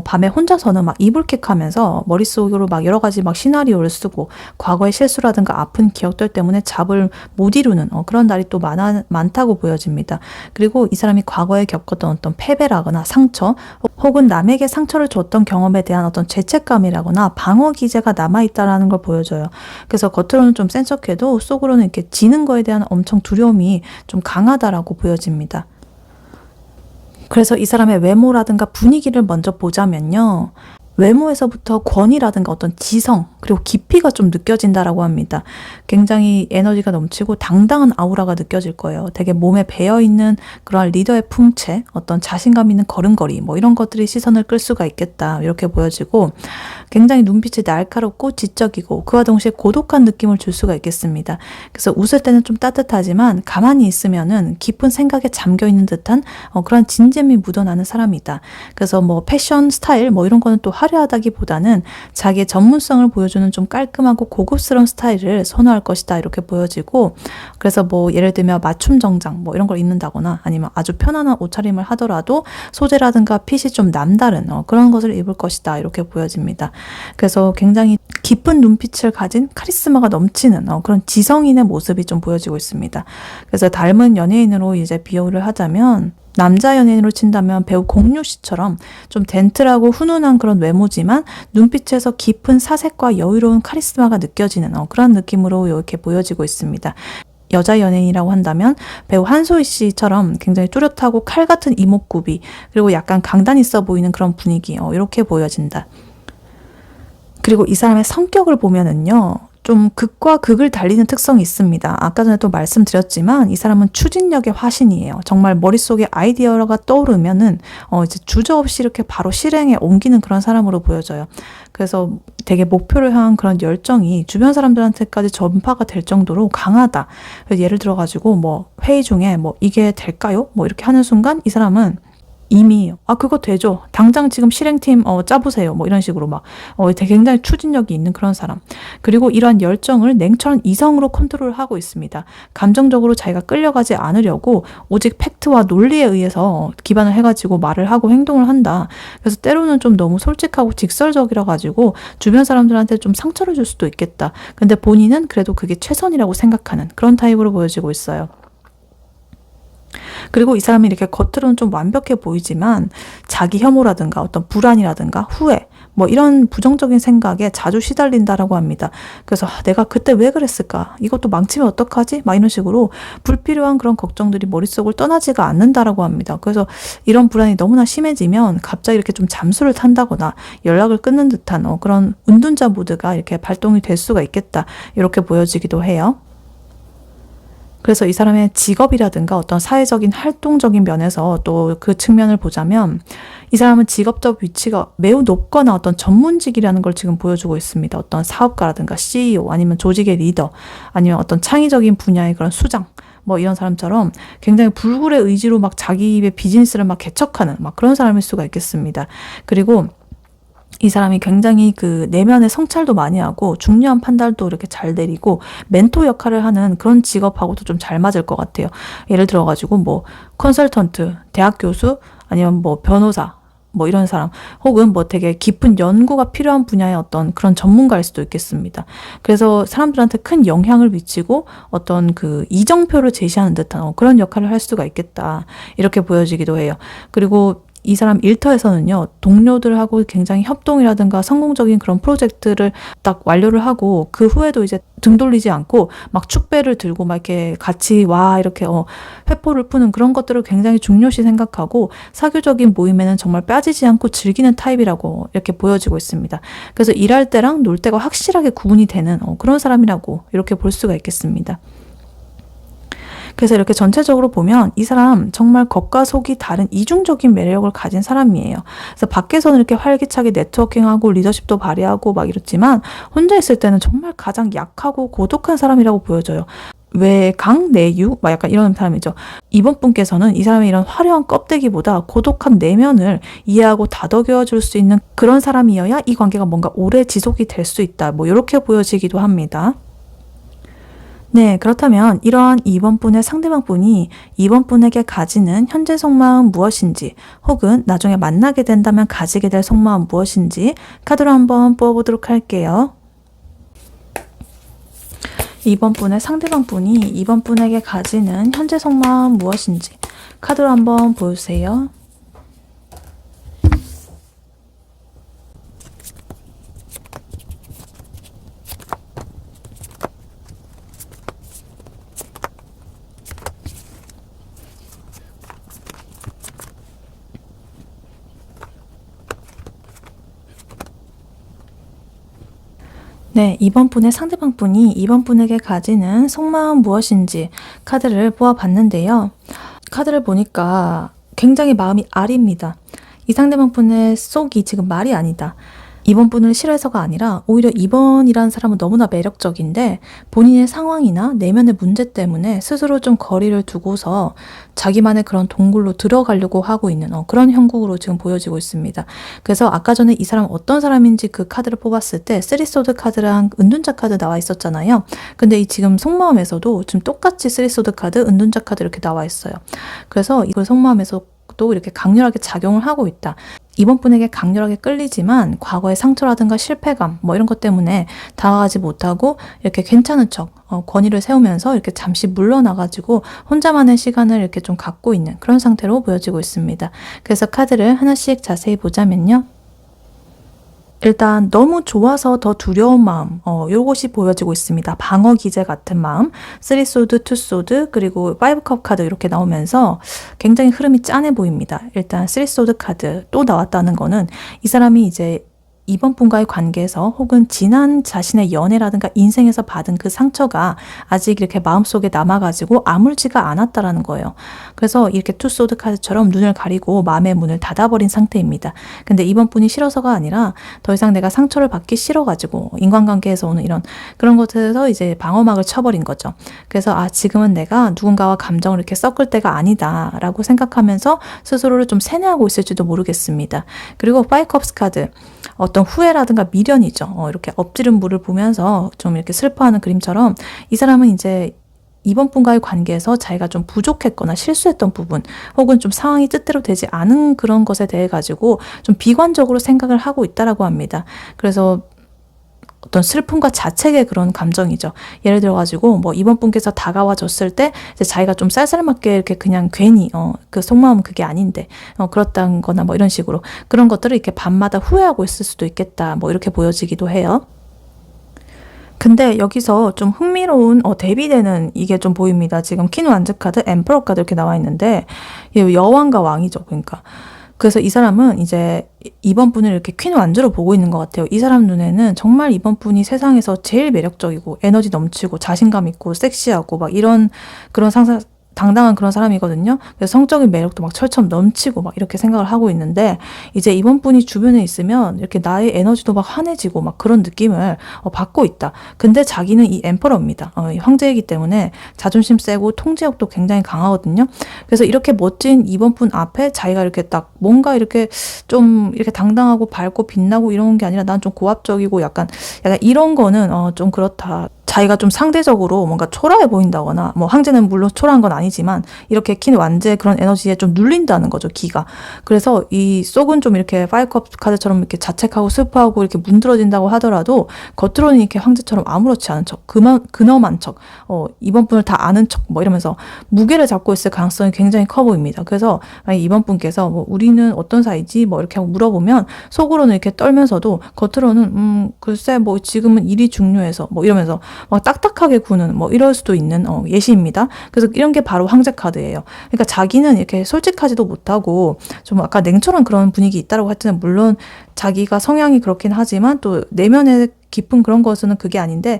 밤에 혼자서는 막 이불킥하면서 머릿속으로 막 여러 가지 막 시나리오를 쓰고 과거의 실수라든가 아픈 기억들 때문에 잡을 못 이루는 그런 날이 또 많다고 보여집니다. 그리고 이 사람이 과거에 겪었던 어떤 패배라거나 상처 혹은 남에게 상처를 줬던 경험에 대한 어떤 죄책감이라거나 방어 기제가 남아있다라는 걸 보여줘요. 그래서 겉으로는 좀 센 척해도 속으로는 이렇게 지는 거에 대한 엄청 두려움이 좀 강하다라고 보여집니다. 그래서 이 사람의 외모라든가 분위기를 먼저 보자면요. 외모에서부터 권위라든가 어떤 지성 그리고 깊이가 좀 느껴진다라고 합니다. 굉장히 에너지가 넘치고 당당한 아우라가 느껴질 거예요. 되게 몸에 배어있는 그러한 리더의 풍채, 어떤 자신감 있는 걸음걸이 뭐 이런 것들이 시선을 끌 수가 있겠다 이렇게 보여지고, 굉장히 눈빛이 날카롭고 지적이고 그와 동시에 고독한 느낌을 줄 수가 있겠습니다. 그래서 웃을 때는 좀 따뜻하지만 가만히 있으면은 깊은 생각에 잠겨 있는 듯한 그런 진잼이 묻어나는 사람이다. 그래서 뭐 패션 스타일 뭐 이런 거는 또 화려하다기보다는 자기의 전문성을 보여주는 좀 깔끔하고 고급스러운 스타일을 선호할 것이다 이렇게 보여지고, 그래서 뭐 예를 들면 맞춤 정장 뭐 이런 걸 입는다거나 아니면 아주 편안한 옷차림을 하더라도 소재라든가 핏이 좀 남다른 그런 것을 입을 것이다 이렇게 보여집니다. 그래서 굉장히 깊은 눈빛을 가진 카리스마가 넘치는 그런 지성인의 모습이 좀 보여지고 있습니다. 그래서 닮은 연예인으로 이제 비유를 하자면, 남자 연예인으로 친다면 배우 공유 씨처럼 좀 덴틀하고 훈훈한 그런 외모지만 눈빛에서 깊은 사색과 여유로운 카리스마가 느껴지는 그런 느낌으로 이렇게 보여지고 있습니다. 여자 연예인이라고 한다면 배우 한소희 씨처럼 굉장히 뚜렷하고 칼 같은 이목구비, 그리고 약간 강단 있어 보이는 그런 분위기 이렇게 보여진다. 그리고 이 사람의 성격을 보면은요, 좀 극과 극을 달리는 특성이 있습니다. 아까 전에 또 말씀드렸지만 이 사람은 추진력의 화신이에요. 정말 머릿속에 아이디어가 떠오르면은 이제 주저없이 이렇게 바로 실행에 옮기는 그런 사람으로 보여져요. 그래서 되게 목표를 향한 그런 열정이 주변 사람들한테까지 전파가 될 정도로 강하다. 예를 들어가지고 뭐 회의 중에 뭐 이게 될까요? 뭐 이렇게 하는 순간 이 사람은 이미 그거 되죠. 당장 지금 실행팀 짜보세요. 뭐 이런 식으로 막 되게 굉장히 추진력이 있는 그런 사람. 그리고 이러한 열정을 냉철한 이성으로 컨트롤하고 있습니다. 감정적으로 자기가 끌려가지 않으려고 오직 팩트와 논리에 의해서 기반을 해가지고 말을 하고 행동을 한다. 그래서 때로는 좀 너무 솔직하고 직설적이라 가지고 주변 사람들한테 좀 상처를 줄 수도 있겠다. 근데 본인은 그래도 그게 최선이라고 생각하는 그런 타입으로 보여지고 있어요. 그리고 이 사람이 이렇게 겉으로는 좀 완벽해 보이지만 자기 혐오라든가 어떤 불안이라든가 후회 뭐 이런 부정적인 생각에 자주 시달린다라고 합니다. 그래서 내가 그때 왜 그랬을까? 이것도 망치면 어떡하지? 막 이런 식으로 불필요한 그런 걱정들이 머릿속을 떠나지가 않는다라고 합니다. 그래서 이런 불안이 너무나 심해지면 갑자기 이렇게 좀 잠수를 탄다거나 연락을 끊는 듯한 그런 은둔자 모드가 이렇게 발동이 될 수가 있겠다. 이렇게 보여지기도 해요. 그래서 이 사람의 직업이라든가 어떤 사회적인 활동적인 면에서 또 그 측면을 보자면 이 사람은 직업적 위치가 매우 높거나 어떤 전문직이라는 걸 지금 보여주고 있습니다. 어떤 사업가라든가 CEO 아니면 조직의 리더 아니면 어떤 창의적인 분야의 그런 수장 뭐 이런 사람처럼 굉장히 불굴의 의지로 막 자기 입의 비즈니스를 막 개척하는 막 그런 사람일 수가 있겠습니다. 그리고 이 사람이 굉장히 그 내면의 성찰도 많이 하고 중요한 판단도 이렇게 잘 내리고 멘토 역할을 하는 그런 직업하고도 좀 잘 맞을 것 같아요. 예를 들어가지고 뭐 컨설턴트, 대학 교수, 아니면 뭐 변호사, 뭐 이런 사람, 혹은 뭐 되게 깊은 연구가 필요한 분야의 어떤 그런 전문가일 수도 있겠습니다. 그래서 사람들한테 큰 영향을 미치고 어떤 그 이정표를 제시하는 듯한 그런 역할을 할 수가 있겠다. 이렇게 보여지기도 해요. 그리고 이 사람 일터에서는요, 동료들하고 굉장히 협동이라든가 성공적인 그런 프로젝트를 딱 완료를 하고 그 후에도 이제 등 돌리지 않고 막 축배를 들고 막 이렇게 같이 이렇게 회포를 푸는 그런 것들을 굉장히 중요시 생각하고 사교적인 모임에는 정말 빠지지 않고 즐기는 타입이라고 이렇게 보여지고 있습니다. 그래서 일할 때랑 놀 때가 확실하게 구분이 되는 그런 사람이라고 이렇게 볼 수가 있겠습니다. 그래서 이렇게 전체적으로 보면 이 사람 정말 겉과 속이 다른 이중적인 매력을 가진 사람이에요. 그래서 밖에서는 이렇게 활기차게 네트워킹하고 리더십도 발휘하고 막 이렇지만 혼자 있을 때는 정말 가장 약하고 고독한 사람이라고 보여져요. 외강, 내유, 막 약간 이런 사람이죠. 이번 분께서는 이 사람의 이런 화려한 껍데기보다 고독한 내면을 이해하고 다독여 줄 수 있는 그런 사람이어야 이 관계가 뭔가 오래 지속이 될 수 있다. 뭐 이렇게 보여지기도 합니다. 네, 그렇다면 이러한 2번 분의 상대방 분이 2번 분에게 가지는 현재 속마음 무엇인지, 혹은 나중에 만나게 된다면 가지게 될 속마음 무엇인지 카드로 한번 뽑아보도록 할게요. 2번 분의 상대방 분이 2번 분에게 가지는 현재 속마음 무엇인지 카드로 한번 보여주세요. 네, 이번 분의 상대방 분이 이번 분에게 가지는 속마음 무엇인지 카드를 뽑아봤는데요. 카드를 보니까 굉장히 마음이 아립니다. 이 상대방 분의 속이 지금 말이 아니다. 이번 분을 싫어해서가 아니라 오히려 이번이라는 사람은 너무나 매력적인데 본인의 상황이나 내면의 문제 때문에 스스로 좀 거리를 두고서 자기만의 그런 동굴로 들어가려고 하고 있는 그런 형국으로 지금 보여지고 있습니다. 그래서 아까 전에 이 사람 어떤 사람인지 그 카드를 뽑았을 때 쓰리소드 카드랑 은둔자 카드 나와 있었잖아요. 근데 이 지금 속마음에서도 지금 똑같이 쓰리소드 카드, 은둔자 카드 이렇게 나와 있어요. 그래서 이걸 속마음에서 또 이렇게 강렬하게 작용을 하고 있다. 이번 분에게 강렬하게 끌리지만 과거의 상처라든가 실패감 뭐 이런 것 때문에 다가가지 못하고 이렇게 괜찮은 척 권위를 세우면서 이렇게 잠시 물러나가지고 혼자만의 시간을 이렇게 좀 갖고 있는 그런 상태로 보여지고 있습니다. 그래서 카드를 하나씩 자세히 보자면요. 일단 너무 좋아서 더 두려운 마음 요것이 보여지고 있습니다. 방어 기제 같은 마음, 3소드, 2소드 그리고 5컵 카드 이렇게 나오면서 굉장히 흐름이 짠해 보입니다. 일단 3소드 카드 또 나왔다는 거는 이 사람이 이제 이번 분과의 관계에서 혹은 지난 자신의 연애라든가 인생에서 받은 그 상처가 아직 이렇게 마음속에 남아가지고 아물지가 않았다라는 거예요. 그래서 이렇게 투소드 카드처럼 눈을 가리고 마음의 문을 닫아버린 상태입니다. 근데 이번 분이 싫어서가 아니라 더 이상 내가 상처를 받기 싫어가지고 인간관계에서 오는 이런 그런 것에서 이제 방어막을 쳐버린 거죠. 그래서 지금은 내가 누군가와 감정을 이렇게 섞을 때가 아니다 라고 생각하면서 스스로를 좀 세뇌하고 있을지도 모르겠습니다. 그리고 5컵스 카드 어떤 후회라든가 미련이죠. 이렇게 엎지른 물을 보면서 좀 이렇게 슬퍼하는 그림처럼 이 사람은 이제 이번 분과의 관계에서 자기가 좀 부족했거나 실수했던 부분 혹은 좀 상황이 뜻대로 되지 않은 그런 것에 대해 가지고 좀 비관적으로 생각을 하고 있다라고 합니다. 그래서 어떤 슬픔과 자책의 그런 감정이죠. 예를 들어가지고 뭐 이번 분께서 다가와줬을 때 이제 자기가 좀 쌀쌀맞게 이렇게 그냥 괜히 그 속마음은 그게 아닌데 그렇다는 거나 뭐 이런 식으로 그런 것들을 이렇게 밤마다 후회하고 있을 수도 있겠다 뭐 이렇게 보여지기도 해요. 근데 여기서 좀 흥미로운 대비되는 이게 좀 보입니다. 지금 퀸 완즈 카드, 엠퍼러 카드 이렇게 나와 있는데 여왕과 왕이죠. 그러니까 그래서 이 사람은 이제 이번 분을 이렇게 퀸 완주로 보고 있는 것 같아요. 이 사람 눈에는 정말 이번 분이 세상에서 제일 매력적이고 에너지 넘치고 자신감 있고 섹시하고 막 이런 그런 당당한 그런 사람이거든요. 그래서 성적인 매력도 막 철처럼 넘치고 막 이렇게 생각을 하고 있는데 이제 이번 분이 주변에 있으면 이렇게 나의 에너지도 막 환해지고 막 그런 느낌을 받고 있다. 근데 자기는 이 엠퍼러입니다. 황제이기 때문에 자존심 세고 통제욕도 굉장히 강하거든요. 그래서 이렇게 멋진 이번 분 앞에 자기가 이렇게 딱 뭔가 이렇게 좀 이렇게 당당하고 밝고 빛나고 이런 게 아니라 난 좀 고압적이고 약간 이런 거는 좀 그렇다. 자기가 좀 상대적으로 뭔가 초라해 보인다거나 뭐 황제는 물론 초라한 건 아니지만 이렇게 킨 완제의 그런 에너지에 좀 눌린다는 거죠, 기가. 그래서 이 속은 좀 이렇게 5컵 카드처럼 이렇게 자책하고 슬퍼하고 이렇게 문드러진다고 하더라도 겉으로는 이렇게 황제처럼 아무렇지 않은 척, 근엄한 척, 이번 분을 다 아는 척 뭐 이러면서 무게를 잡고 있을 가능성이 굉장히 커 보입니다. 그래서 이번 분께서 뭐 우리는 어떤 사이지 뭐 이렇게 하고 물어보면 속으로는 이렇게 떨면서도 겉으로는 글쎄 뭐 지금은 일이 중요해서 뭐 이러면서 막 딱딱하게 구는 뭐 이럴 수도 있는 예시입니다. 그래서 이런 게 바로 황제 카드예요. 그러니까 자기는 이렇게 솔직하지도 못하고 좀 아까 냉철한 그런 분위기 있다라고 했잖아요. 물론 자기가 성향이 그렇긴 하지만 또 내면의 깊은 그런 것은 그게 아닌데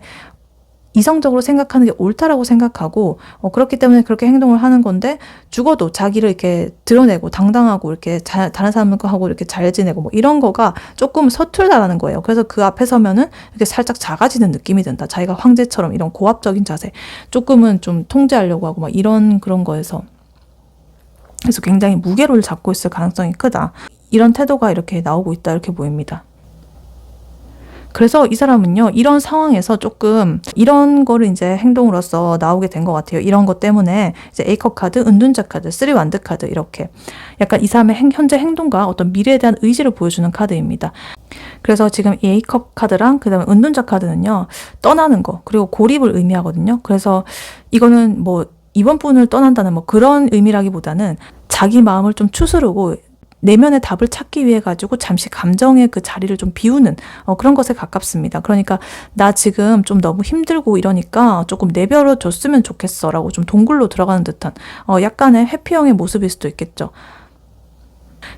이성적으로 생각하는 게 옳다라고 생각하고 그렇기 때문에 그렇게 행동을 하는 건데 죽어도 자기를 이렇게 드러내고 당당하고 이렇게 다른 사람하고 이렇게 잘 지내고 뭐 이런 거가 조금 서툴다라는 거예요. 그래서 그 앞에 서면은 이렇게 살짝 작아지는 느낌이 든다. 자기가 황제처럼 이런 고압적인 자세 조금은 좀 통제하려고 하고 막 이런 그런 거에서 그래서 굉장히 무게를 잡고 있을 가능성이 크다. 이런 태도가 이렇게 나오고 있다 이렇게 보입니다. 그래서 이 사람은요, 이런 상황에서 조금 이런 거를 이제 행동으로서 나오게 된 것 같아요. 이런 것 때문에 이제 A컵 카드, 은둔자 카드, 3 완드 카드 이렇게 약간 이 사람의 현재 행동과 어떤 미래에 대한 의지를 보여주는 카드입니다. 그래서 지금 이 A컵 카드랑 그 다음에 은둔자 카드는요, 떠나는 거 그리고 고립을 의미하거든요. 그래서 이거는 뭐 이번 분을 떠난다는 뭐 그런 의미라기보다는 자기 마음을 좀 추스르고 내면의 답을 찾기 위해 가지고 잠시 감정의 그 자리를 좀 비우는 그런 것에 가깝습니다. 그러니까 나 지금 좀 너무 힘들고 이러니까 조금 내버려 줬으면 좋겠어 라고 좀 동굴로 들어가는 듯한 약간의 회피형의 모습일 수도 있겠죠.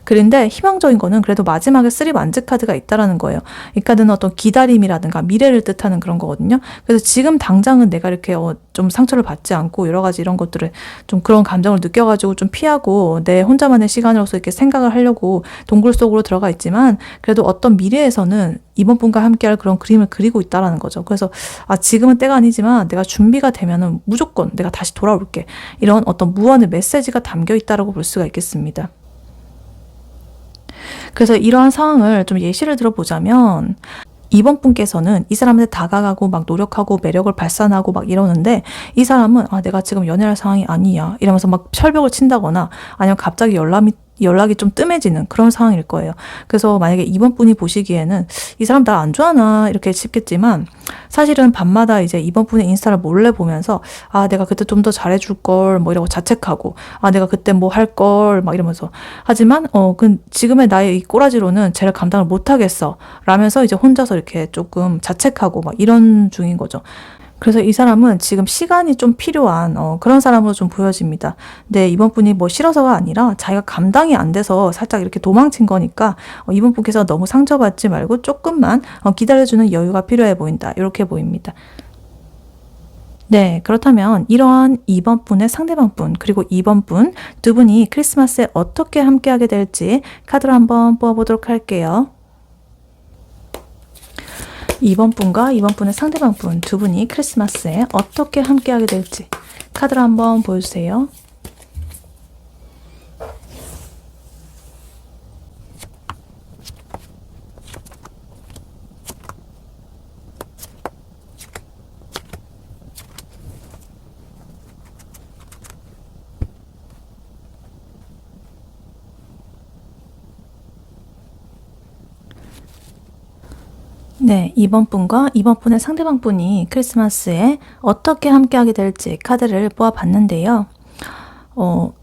그런데 희망적인 거는 그래도 마지막에 3 만즈 카드가 있다라는 거예요. 이 카드는 어떤 기다림이라든가 미래를 뜻하는 그런 거거든요. 그래서 지금 당장은 내가 이렇게 좀 상처를 받지 않고 여러 가지 이런 것들을 좀 그런 감정을 느껴가지고 좀 피하고 내 혼자만의 시간으로서 이렇게 생각을 하려고 동굴 속으로 들어가 있지만 그래도 어떤 미래에서는 이번 분과 함께할 그런 그림을 그리고 있다라는 거죠. 그래서 지금은 때가 아니지만 내가 준비가 되면은 무조건 내가 다시 돌아올게. 이런 어떤 무언의 메시지가 담겨 있다라고 볼 수가 있겠습니다. 그래서 이러한 상황을 좀 예시를 들어보자면 이번 분께서는 이 사람한테 다가가고 막 노력하고 매력을 발산하고 막 이러는데 이 사람은 내가 지금 연애할 상황이 아니야 이러면서 막 철벽을 친다거나 아니면 갑자기 연락이 좀 뜸해지는 그런 상황일 거예요. 그래서 만약에 이번 분이 보시기에는 이 사람 나 안 좋아하나 이렇게 싶겠지만 사실은 밤마다 이제 이번 분의 인스타를 몰래 보면서 내가 그때 좀 더 잘해줄 걸 뭐 이러고 자책하고 내가 그때 뭐 할 걸 막 이러면서 하지만 지금의 나의 이 꼬라지로는 쟤를 감당을 못 하겠어 라면서 이제 혼자서 이렇게 조금 자책하고 막 이런 중인 거죠. 그래서 이 사람은 지금 시간이 좀 필요한 그런 사람으로 좀 보여집니다. 근데 이번 분이 뭐 싫어서가 아니라 자기가 감당이 안 돼서 살짝 이렇게 도망친 거니까 이번 분께서 너무 상처받지 말고 조금만 기다려주는 여유가 필요해 보인다. 이렇게 보입니다. 네, 그렇다면 이러한 2번 분의 상대방 분 그리고 2번 분 두 분이 크리스마스에 어떻게 함께하게 될지 카드를 한번 뽑아보도록 할게요. 2번 분과 2번 분의 상대방 분 두 분이 크리스마스에 어떻게 함께하게 될지 카드를 한번 보여주세요. 네, 2번 분과 2번 분의 상대방 분이 크리스마스에 어떻게 함께하게 될지 카드를 뽑아봤는데요.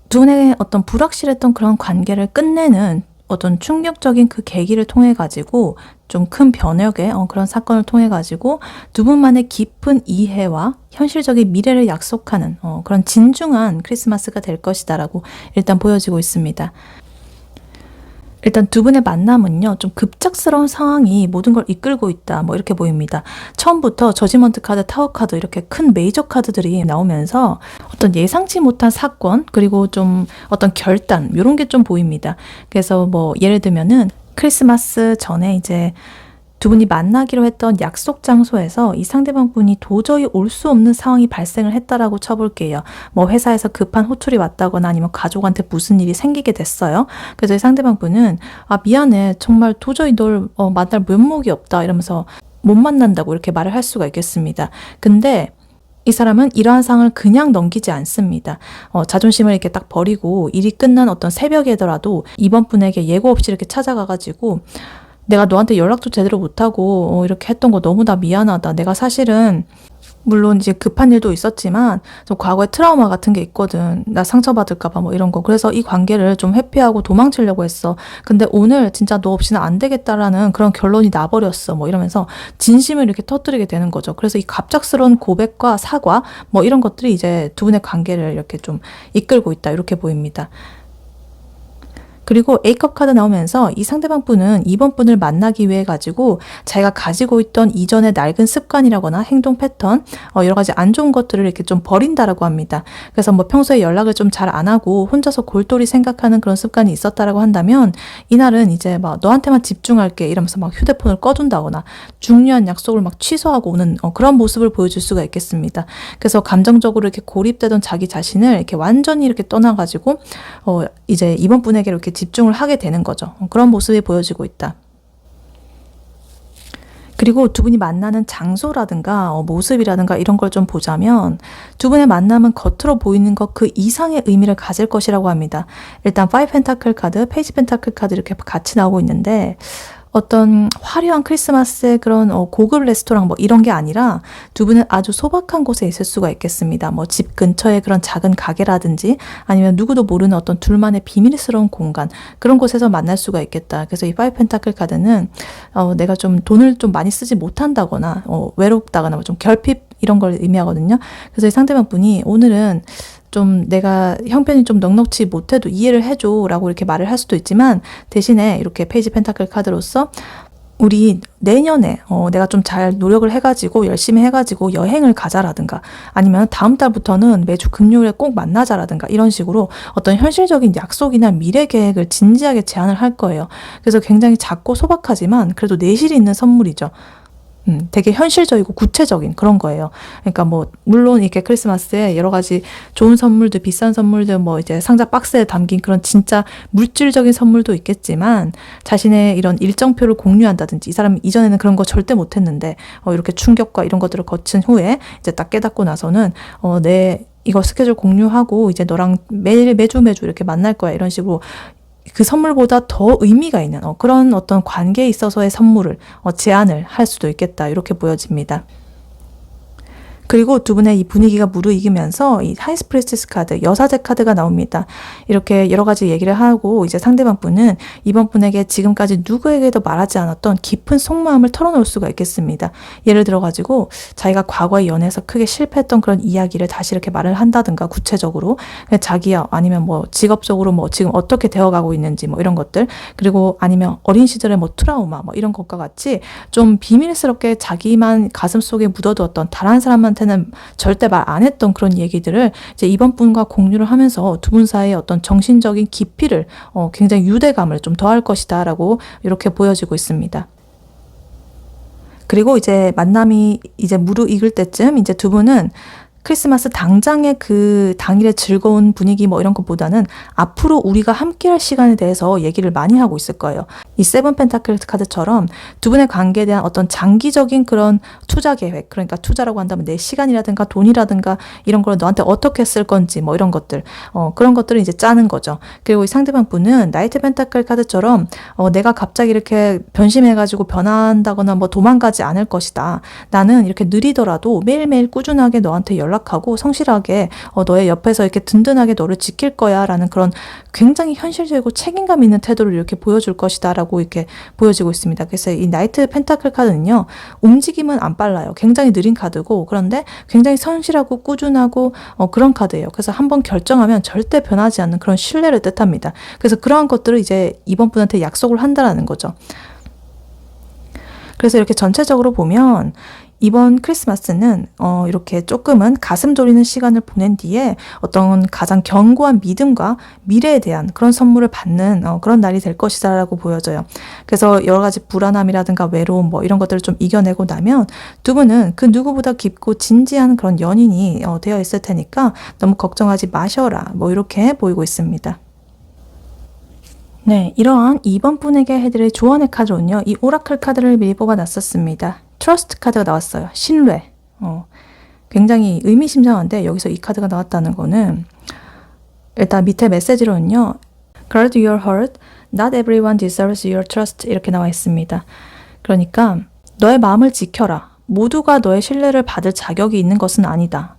두 분의 어떤 불확실했던 그런 관계를 끝내는 어떤 충격적인 그 계기를 통해 가지고 좀 큰 변혁의 그런 사건을 통해 가지고 두 분만의 깊은 이해와 현실적인 미래를 약속하는 그런 진중한 크리스마스가 될 것이다라고 일단 보여지고 있습니다. 일단 두 분의 만남은요, 좀 급작스러운 상황이 모든 걸 이끌고 있다, 뭐 이렇게 보입니다. 처음부터 저지먼트 카드, 타워 카드 이렇게 큰 메이저 카드들이 나오면서 어떤 예상치 못한 사건, 그리고 좀 어떤 결단, 이런 게 좀 보입니다. 그래서 뭐 예를 들면은 크리스마스 전에 이제 두 분이 만나기로 했던 약속 장소에서 이 상대방 분이 도저히 올 수 없는 상황이 발생을 했다라고 쳐볼게요. 뭐 회사에서 급한 호출이 왔다거나 아니면 가족한테 무슨 일이 생기게 됐어요. 그래서 이 상대방 분은 미안해. 정말 도저히 널 만날 면목이 없다. 이러면서 못 만난다고 이렇게 말을 할 수가 있겠습니다. 근데 이 사람은 이러한 상황을 그냥 넘기지 않습니다. 자존심을 이렇게 딱 버리고 일이 끝난 어떤 새벽이더라도 이번 분에게 예고 없이 이렇게 찾아가가지고 내가 너한테 연락도 제대로 못하고 이렇게 했던 거 너무 다 미안하다. 내가 사실은 물론 이제 급한 일도 있었지만 좀 과거에 트라우마 같은 게 있거든. 나 상처받을까 봐 뭐 이런 거. 그래서 이 관계를 좀 회피하고 도망치려고 했어. 근데 오늘 진짜 너 없이는 안 되겠다라는 그런 결론이 나버렸어. 뭐 이러면서 진심을 이렇게 터뜨리게 되는 거죠. 그래서 이 갑작스러운 고백과 사과 뭐 이런 것들이 이제 두 분의 관계를 이렇게 좀 이끌고 있다. 이렇게 보입니다. 그리고 A컵 카드 나오면서 이 상대방 분은 이번 분을 만나기 위해 가지고 자기가 가지고 있던 이전의 낡은 습관이라거나 행동 패턴, 여러 가지 안 좋은 것들을 이렇게 좀 버린다라고 합니다. 그래서 뭐 평소에 연락을 좀 잘 안 하고 혼자서 골똘히 생각하는 그런 습관이 있었다라고 한다면 이날은 이제 막 너한테만 집중할게 이러면서 막 휴대폰을 꺼둔다거나 중요한 약속을 막 취소하고 오는 그런 모습을 보여줄 수가 있겠습니다. 그래서 감정적으로 이렇게 고립되던 자기 자신을 이렇게 완전히 이렇게 떠나가지고 이제 이번 분에게 이렇게 집중을 하게 되는 거죠. 그런 모습이 보여지고 있다. 그리고 두 분이 만나는 장소라든가 모습이라든가 이런 걸 좀 보자면 두 분의 만남은 겉으로 보이는 것 그 이상의 의미를 가질 것이라고 합니다. 일단 5 펜타클 카드, 페이지 펜타클 카드 이렇게 같이 나오고 있는데 어떤 화려한 크리스마스의 그런 고급 레스토랑 뭐 이런 게 아니라 두 분은 아주 소박한 곳에 있을 수가 있겠습니다. 뭐 집 근처에 그런 작은 가게라든지 아니면 누구도 모르는 어떤 둘만의 비밀스러운 공간 그런 곳에서 만날 수가 있겠다. 그래서 이 5 펜타클 카드는 내가 좀 돈을 좀 많이 쓰지 못한다거나 외롭다거나 뭐 좀 결핍 이런 걸 의미하거든요. 그래서 이 상대방 분이 오늘은 좀 내가 형편이 좀 넉넉지 못해도 이해를 해줘 라고 이렇게 말을 할 수도 있지만, 대신에 이렇게 페이지 펜타클 카드로서 우리 내년에 내가 좀 잘 노력을 해가지고 열심히 해가지고 여행을 가자라든가, 아니면 다음 달부터는 매주 금요일에 꼭 만나자라든가, 이런 식으로 어떤 현실적인 약속이나 미래 계획을 진지하게 제안을 할 거예요. 그래서 굉장히 작고 소박하지만 그래도 내실이 있는 선물이죠. 되게 현실적이고 구체적인 그런 거예요. 그러니까 뭐 물론 이렇게 크리스마스에 여러 가지 좋은 선물들, 비싼 선물들, 뭐 이제 상자 박스에 담긴 그런 진짜 물질적인 선물도 있겠지만, 자신의 이런 일정표를 공유한다든지, 이 사람이 이전에는 그런 거 절대 못했는데 이렇게 충격과 이런 것들을 거친 후에 이제 딱 깨닫고 나서는 내 이거 스케줄 공유하고 이제 너랑 매주 이렇게 만날 거야, 이런 식으로 그 선물보다 더 의미가 있는 그런 어떤 관계에 있어서의 선물을 제안을 할 수도 있겠다, 이렇게 보여집니다. 그리고 두 분의 이 분위기가 무르익으면서 이 하이스 프리스티스 카드, 여사제 카드가 나옵니다. 이렇게 여러 가지 얘기를 하고 이제 상대방 분은 이번 분에게 지금까지 누구에게도 말하지 않았던 깊은 속마음을 털어놓을 수가 있겠습니다. 예를 들어가지고 자기가 과거의 연애에서 크게 실패했던 그런 이야기를 다시 이렇게 말을 한다든가, 구체적으로 자기야, 아니면 뭐 직업적으로 뭐 지금 어떻게 되어가고 있는지 뭐 이런 것들, 그리고 아니면 어린 시절의 뭐 트라우마 뭐 이런 것과 같이 좀 비밀스럽게 자기만 가슴속에 묻어두었던, 다른 사람한테는 절대 말 안 했던 그런 얘기들을 이제 이번 분과 공유를 하면서 두 분 사이의 어떤 정신적인 깊이를 굉장히 유대감을 좀 더할 것이다 라고 이렇게 보여지고 있습니다. 그리고 이제 만남이 이제 무르익을 때쯤 이제 두 분은 크리스마스 당장의 그 당일의 즐거운 분위기 뭐 이런 것보다는 앞으로 우리가 함께할 시간에 대해서 얘기를 많이 하고 있을 거예요. 이 세븐 펜타클 카드처럼 두 분의 관계에 대한 어떤 장기적인 그런 투자 계획, 그러니까 투자라고 한다면 내 시간이라든가 돈이라든가 이런 걸 너한테 어떻게 쓸 건지 뭐 이런 것들, 그런 것들을 이제 짜는 거죠. 그리고 이 상대방 분은 나이트 펜타클 카드처럼 내가 갑자기 이렇게 변심해가지고 변한다거나 뭐 도망가지 않을 것이다. 나는 이렇게 느리더라도 매일매일 꾸준하게 너한테 연락하고 성실하게 너의 옆에서 이렇게 든든하게 너를 지킬 거야 라는 그런 굉장히 현실적이고 책임감 있는 태도를 이렇게 보여줄 것이다 라고 이렇게 보여지고 있습니다. 그래서 이 나이트 펜타클 카드는요, 움직임은 안 빨라요. 굉장히 느린 카드고, 그런데 굉장히 성실하고 꾸준하고 그런 카드예요. 그래서 한번 결정하면 절대 변하지 않는 그런 신뢰를 뜻합니다. 그래서 그러한 것들을 이제 이번 분한테 약속을 한다라는 거죠. 그래서 이렇게 전체적으로 보면 이번 크리스마스는 이렇게 조금은 가슴 졸이는 시간을 보낸 뒤에 어떤 가장 견고한 믿음과 미래에 대한 그런 선물을 받는 그런 날이 될 것이다 라고 보여져요. 그래서 여러 가지 불안함이라든가 외로움 뭐 이런 것들을 좀 이겨내고 나면 두 분은 그 누구보다 깊고 진지한 그런 연인이 되어 있을 테니까 너무 걱정하지 마셔라, 뭐 이렇게 보이고 있습니다. 네, 이러한 2번 분에게 해드릴 조언의 카드로는요, 이 오라클 카드를 미리 뽑아놨었습니다. 트러스트 카드가 나왔어요. 신뢰. 굉장히 의미심장한데, 여기서 이 카드가 나왔다는 거는 일단 밑에 메시지로는요, Guard your heart. Not everyone deserves your trust. 이렇게 나와 있습니다. 그러니까 너의 마음을 지켜라. 모두가 너의 신뢰를 받을 자격이 있는 것은 아니다.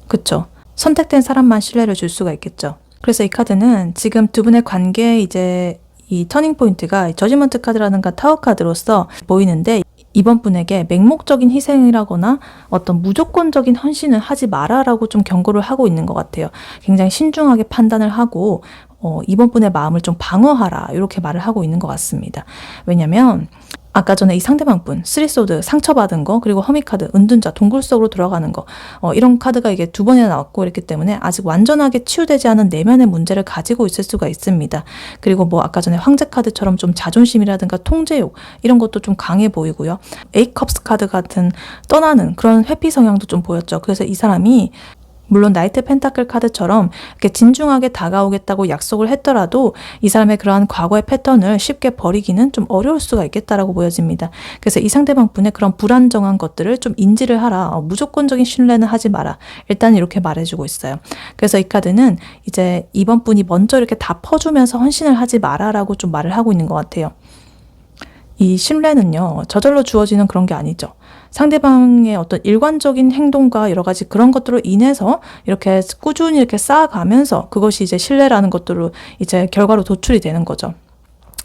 그쵸? 선택된 사람만 신뢰를 줄 수가 있겠죠. 그래서 이 카드는 지금 두 분의 관계에 이제 이 터닝 포인트가 저지먼트 카드라든가 타워 카드로서 보이는데, 이번 분에게 맹목적인 희생이라거나 어떤 무조건적인 헌신을 하지 마라라고 좀 경고를 하고 있는 것 같아요. 굉장히 신중하게 판단을 하고 이번 분의 마음을 좀 방어하라, 이렇게 말을 하고 있는 것 같습니다. 왜냐면 아까 전에 이 상대방 분, 쓰리소드 상처받은 거, 그리고 허미카드, 은둔자, 동굴 속으로 들어가는 거, 이런 카드가 이게 두 번이나 나왔고 이랬기 때문에 아직 완전하게 치유되지 않은 내면의 문제를 가지고 있을 수가 있습니다. 그리고 뭐 아까 전에 황제 카드처럼 좀 자존심이라든가 통제욕, 이런 것도 좀 강해 보이고요. 에이컵스 카드 같은 떠나는 그런 회피 성향도 좀 보였죠. 그래서 이 사람이 물론 나이트 펜타클 카드처럼 이렇게 진중하게 다가오겠다고 약속을 했더라도 이 사람의 그러한 과거의 패턴을 쉽게 버리기는 좀 어려울 수가 있겠다라고 보여집니다. 그래서 이 상대방 분의 그런 불안정한 것들을 좀 인지를 하라. 무조건적인 신뢰는 하지 마라. 일단 이렇게 말해주고 있어요. 그래서 이 카드는 이제 이번 분이 먼저 이렇게 다 퍼주면서 헌신을 하지 마라라고 좀 말을 하고 있는 것 같아요. 이 신뢰는요, 저절로 주어지는 그런 게 아니죠. 상대방의 어떤 일관적인 행동과 여러 가지 그런 것들로 인해서 이렇게 꾸준히 이렇게 쌓아가면서 그것이 이제 신뢰라는 것들로 이제 결과로 도출이 되는 거죠.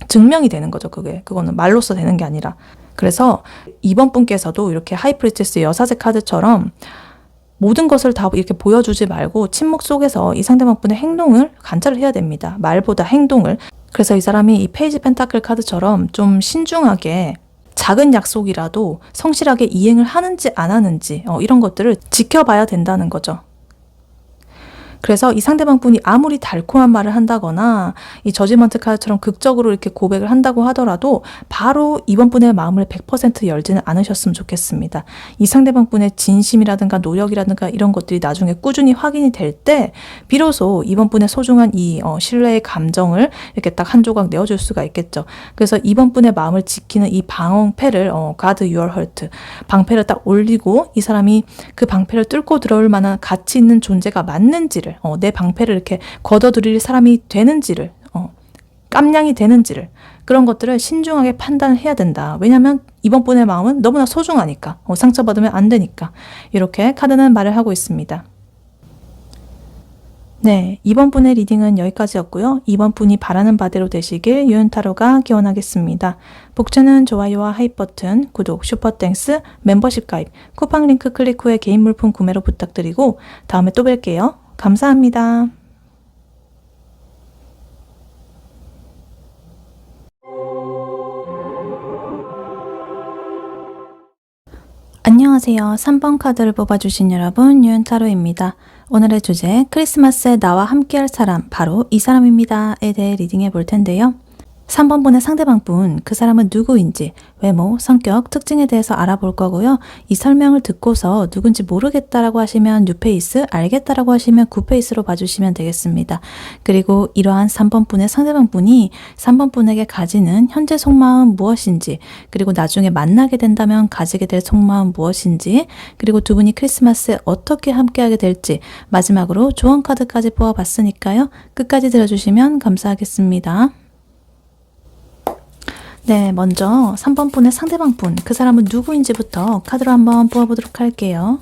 증명이 되는 거죠. 그거는 말로써 되는 게 아니라. 그래서 이번 분께서도 이렇게 하이 프리스티스 여사제 카드처럼 모든 것을 다 이렇게 보여주지 말고 침묵 속에서 이 상대방분의 행동을 관찰을 해야 됩니다. 말보다 행동을. 그래서 이 사람이 이 페이지 펜타클 카드처럼 좀 신중하게 작은 약속이라도 성실하게 이행을 하는지 안 하는지 이런 것들을 지켜봐야 된다는 거죠. 그래서 이 상대방 분이 아무리 달콤한 말을 한다거나 이 저지먼트 카드처럼 극적으로 이렇게 고백을 한다고 하더라도 바로 이번 분의 마음을 100% 열지는 않으셨으면 좋겠습니다. 이 상대방 분의 진심이라든가 노력이라든가 이런 것들이 나중에 꾸준히 확인이 될 때 비로소 이번 분의 소중한 이 신뢰의 감정을 이렇게 딱 한 조각 내어줄 수가 있겠죠. 그래서 이번 분의 마음을 지키는 이 방패를 guard your heart, 방패를 딱 올리고 이 사람이 그 방패를 뚫고 들어올 만한 가치 있는 존재가 맞는지를 내 방패를 이렇게 걷어들일 사람이 되는지를 깜냥이 되는지를 그런 것들을 신중하게 판단을 해야 된다. 왜냐하면 이번 분의 마음은 너무나 소중하니까 상처받으면 안 되니까 이렇게 카드는 말을 하고 있습니다. 네, 이번 분의 리딩은 여기까지였고요. 이번 분이 바라는 바대로 되시길 유은타로가 기원하겠습니다. 복제는 좋아요와 하이 버튼, 구독, 슈퍼땡스, 멤버십 가입, 쿠팡 링크 클릭 후에 개인 물품 구매로 부탁드리고 다음에 또 뵐게요. 감사합니다. 안녕하세요. 3번 카드를 뽑아주신 여러분, 유은타로입니다. 오늘의 주제, 크리스마스에 나와 함께할 사람, 바로 이 사람입니다에 대해 리딩해 볼 텐데요. 3번 분의 상대방 분, 그 사람은 누구인지, 외모, 성격, 특징에 대해서 알아볼 거고요. 이 설명을 듣고서 누군지 모르겠다라고 하시면 뉴페이스, 알겠다라고 하시면 구페이스로 봐주시면 되겠습니다. 그리고 이러한 3번 분의 상대방 분이 3번 분에게 가지는 현재 속마음 무엇인지, 그리고 나중에 만나게 된다면 가지게 될 속마음 무엇인지, 그리고 두 분이 크리스마스에 어떻게 함께하게 될지, 마지막으로 조언 카드까지 뽑아봤으니까요. 끝까지 들어주시면 감사하겠습니다. 네, 먼저 3번 분의 상대방 분, 그 사람은 누구인지부터 카드로 한번 뽑아보도록 할게요.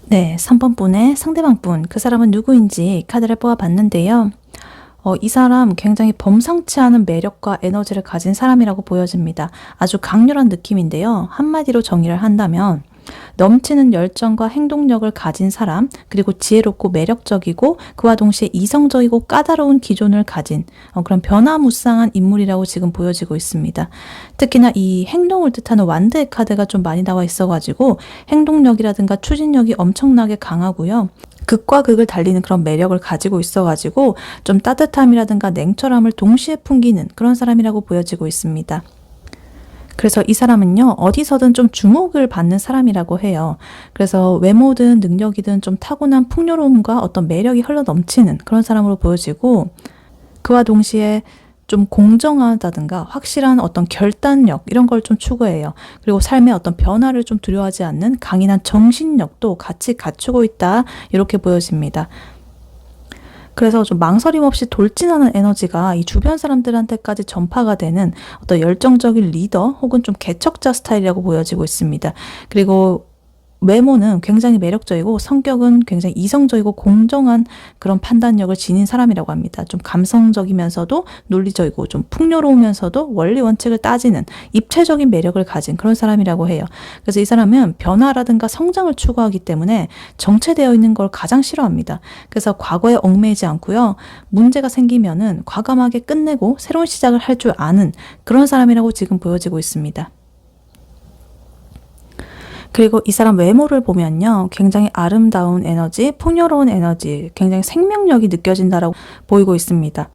네, 3번 분의 상대방 분, 그 사람은 누구인지 카드를 뽑아봤는데요. 이 사람 굉장히 범상치 않은 매력과 에너지를 가진 사람이라고 보여집니다. 아주 강렬한 느낌인데요. 한마디로 정의를 한다면 넘치는 열정과 행동력을 가진 사람, 그리고 지혜롭고 매력적이고 그와 동시에 이성적이고 까다로운 기존을 가진 그런 변화무쌍한 인물이라고 지금 보여지고 있습니다. 특히나 이 행동을 뜻하는 완드의 카드가 좀 많이 나와 있어가지고 행동력이라든가 추진력이 엄청나게 강하고요. 극과 극을 달리는 그런 매력을 가지고 있어가지고 좀 따뜻함이라든가 냉철함을 동시에 풍기는 그런 사람이라고 보여지고 있습니다. 그래서 이 사람은요, 어디서든 좀 주목을 받는 사람이라고 해요. 그래서 외모든 능력이든 좀 타고난 풍요로움과 어떤 매력이 흘러넘치는 그런 사람으로 보여지고, 그와 동시에 좀 공정하다든가 확실한 어떤 결단력 이런 걸 좀 추구해요. 그리고 삶의 어떤 변화를 좀 두려워하지 않는 강인한 정신력도 같이 갖추고 있다, 이렇게 보여집니다. 그래서 좀 망설임 없이 돌진하는 에너지가 이 주변 사람들한테까지 전파가 되는 어떤 열정적인 리더 혹은 좀 개척자 스타일이라고 보여지고 있습니다. 그리고 외모는 굉장히 매력적이고 성격은 굉장히 이성적이고 공정한 그런 판단력을 지닌 사람이라고 합니다. 좀 감성적이면서도 논리적이고 좀 풍요로우면서도 원리 원칙을 따지는 입체적인 매력을 가진 그런 사람이라고 해요. 그래서 이 사람은 변화라든가 성장을 추구하기 때문에 정체되어 있는 걸 가장 싫어합니다. 그래서 과거에 얽매이지 않고요. 문제가 생기면은 과감하게 끝내고 새로운 시작을 할 줄 아는 그런 사람이라고 지금 보여지고 있습니다. 그리고 이 사람 외모를 보면요. 굉장히 아름다운 에너지, 풍요로운 에너지, 굉장히 생명력이 느껴진다라고 보이고 있습니다.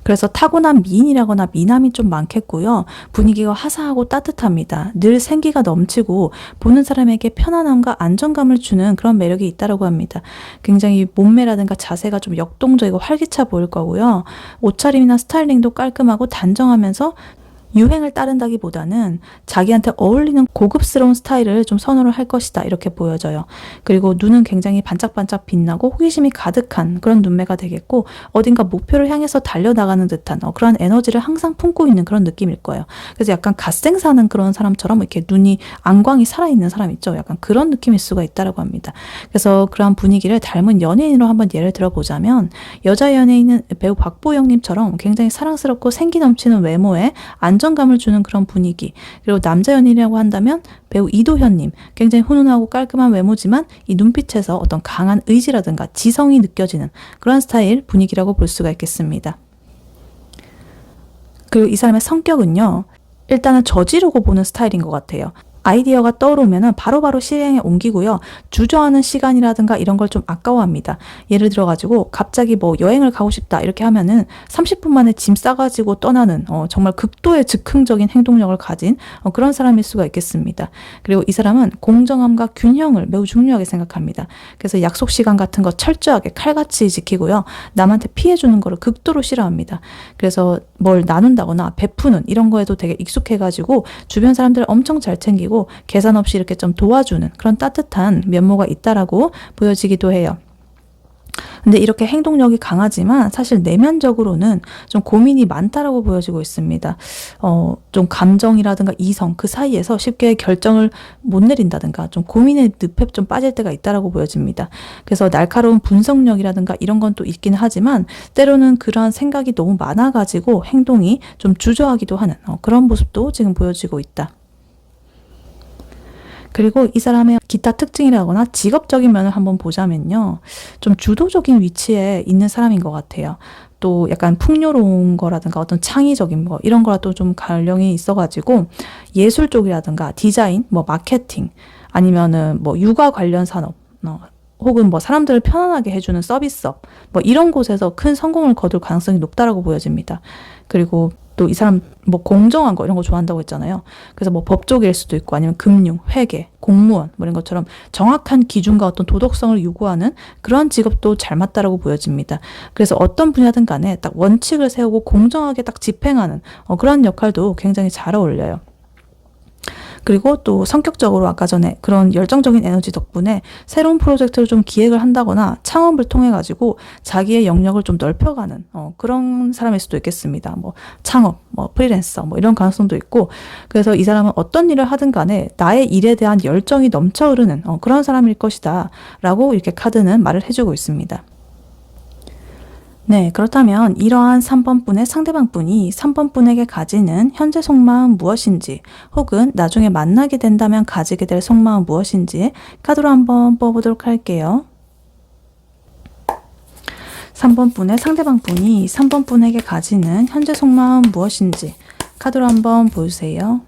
그래서 타고난 미인이라거나 미남이 좀 많겠고요. 분위기가 화사하고 따뜻합니다. 늘 생기가 넘치고 보는 사람에게 편안함과 안정감을 주는 그런 매력이 있다고 합니다. 굉장히 몸매라든가 자세가 좀 역동적이고 활기차 보일 거고요. 옷차림이나 스타일링도 깔끔하고 단정하면서 유행을 따른다기보다는 자기한테 어울리는 고급스러운 스타일을 좀 선호를 할 것이다 이렇게 보여져요. 그리고 눈은 굉장히 반짝반짝 빛나고 호기심이 가득한 그런 눈매가 되겠고 어딘가 목표를 향해서 달려나가는 듯한 그런 에너지를 항상 품고 있는 그런 느낌일 거예요. 그래서 약간 갓생사는 그런 사람처럼 이렇게 눈이 안광이 살아있는 사람 있죠. 약간 그런 느낌일 수가 있다라고 합니다. 그래서 그러한 분위기를 닮은 연예인으로 한번 예를 들어보자면 여자 연예인은 배우 박보영님처럼 굉장히 사랑스럽고 생기 넘치는 외모에 안정감을 주는 그런 분위기, 그리고 남자 연예인이라고 한다면 배우 이도현님 굉장히 훈훈하고 깔끔한 외모지만 이 눈빛에서 어떤 강한 의지라든가 지성이 느껴지는 그런 스타일 분위기라고 볼 수가 있겠습니다. 그리고 이 사람의 성격은요, 일단은 저지르고 보는 스타일인 것 같아요. 아이디어가 떠오르면 바로바로 실행에 옮기고요. 주저하는 시간이라든가 이런 걸 좀 아까워합니다. 예를 들어가지고 갑자기 뭐 여행을 가고 싶다 이렇게 하면은 30분 만에 짐 싸가지고 떠나는 정말 극도의 즉흥적인 행동력을 가진 그런 사람일 수가 있겠습니다. 그리고 이 사람은 공정함과 균형을 매우 중요하게 생각합니다. 그래서 약속 시간 같은 거 철저하게 칼같이 지키고요. 남한테 피해주는 거를 극도로 싫어합니다. 그래서 뭘 나눈다거나 베푸는 이런 거에도 되게 익숙해가지고 주변 사람들을 엄청 잘 챙기고 계산 없이 이렇게 좀 도와주는 그런 따뜻한 면모가 있다라고 보여지기도 해요. 근데 이렇게 행동력이 강하지만 사실 내면적으로는 좀 고민이 많다라고 보여지고 있습니다. 좀 감정이라든가 이성 그 사이에서 쉽게 결정을 못 내린다든가 좀 고민의 늪에 좀 빠질 때가 있다라고 보여집니다. 그래서 날카로운 분석력이라든가 이런 건 또 있긴 하지만 때로는 그러한 생각이 너무 많아가지고 행동이 좀 주저하기도 하는 그런 모습도 지금 보여지고 있다. 그리고 이 사람의 기타 특징이라거나 직업적인 면을 한번 보자면요. 좀 주도적인 위치에 있는 사람인 것 같아요. 또 약간 풍요로운 거라든가 어떤 창의적인 거 이런 거라도 좀 관련이 있어가지고 예술 쪽이라든가 디자인, 뭐 마케팅 아니면은 뭐 육아 관련 산업 혹은 뭐 사람들을 편안하게 해주는 서비스업 뭐 이런 곳에서 큰 성공을 거둘 가능성이 높다라고 보여집니다. 그리고 또 이 사람 뭐 공정한 거 이런 거 좋아한다고 했잖아요. 그래서 뭐 법 쪽일 수도 있고 아니면 금융, 회계, 공무원 뭐 이런 것처럼 정확한 기준과 어떤 도덕성을 요구하는 그런 직업도 잘 맞다라고 보여집니다. 그래서 어떤 분야든 간에 딱 원칙을 세우고 공정하게 딱 집행하는 그런 역할도 굉장히 잘 어울려요. 그리고 또 성격적으로 아까 전에 그런 열정적인 에너지 덕분에 새로운 프로젝트를 좀 기획을 한다거나 창업을 통해 가지고 자기의 영역을 좀 넓혀가는 그런 사람일 수도 있겠습니다. 뭐 창업, 뭐 프리랜서 뭐 이런 가능성도 있고 그래서 이 사람은 어떤 일을 하든 간에 나의 일에 대한 열정이 넘쳐 흐르는 그런 사람일 것이다 라고 이렇게 카드는 말을 해주고 있습니다. 네, 그렇다면 이러한 3번 분의 상대방 분이 3번 분에게 가지는 현재 속마음 무엇인지 혹은 나중에 만나게 된다면 가지게 될 속마음 무엇인지 카드로 한번 뽑아보도록 할게요. 3번 분의 상대방 분이 3번 분에게 가지는 현재 속마음 무엇인지 카드로 한번 보여주세요.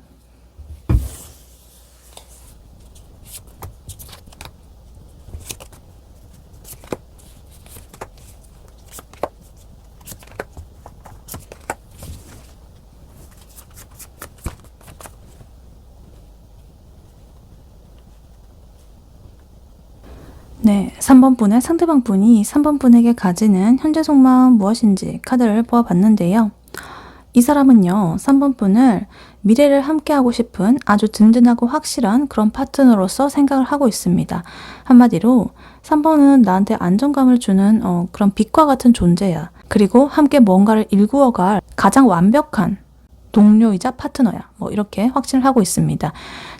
네, 3번 분의 상대방 분이 3번 분에게 가지는 현재 속마음 무엇인지 카드를 뽑아봤는데요. 이 사람은요, 3번 분을 미래를 함께하고 싶은 아주 든든하고 확실한 그런 파트너로서 생각을 하고 있습니다. 한마디로 3번은 나한테 안정감을 주는 그런 빛과 같은 존재야. 그리고 함께 뭔가를 일구어갈 가장 완벽한 동료이자 파트너야. 뭐 이렇게 확신을 하고 있습니다.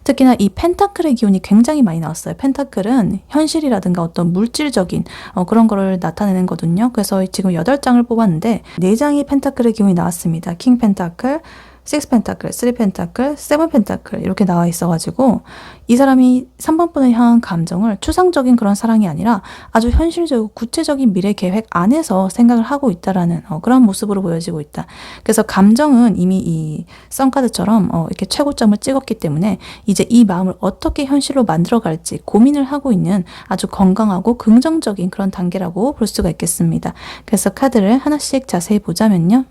특히나 이 펜타클의 기운이 굉장히 많이 나왔어요. 펜타클은 현실이라든가 어떤 물질적인 그런 거를 나타내는 거거든요. 그래서 지금 8장을 뽑았는데 4장이 펜타클의 기운이 나왔습니다. 킹 펜타클, 6 펜타클, 3 펜타클, 7 펜타클 이렇게 나와 있어가지고 이 사람이 3번 분을 향한 감정을 추상적인 그런 사랑이 아니라 아주 현실적이고 구체적인 미래 계획 안에서 생각을 하고 있다라는 그런 모습으로 보여지고 있다. 그래서 감정은 이미 이 썬카드처럼 이렇게 최고점을 찍었기 때문에 이제 이 마음을 어떻게 현실로 만들어갈지 고민을 하고 있는 아주 건강하고 긍정적인 그런 단계라고 볼 수가 있겠습니다. 그래서 카드를 하나씩 자세히 보자면요.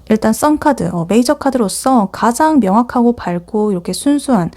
일단 썬카드, 메이저 카드로서 가장 명확하고 밝고 이렇게 순수한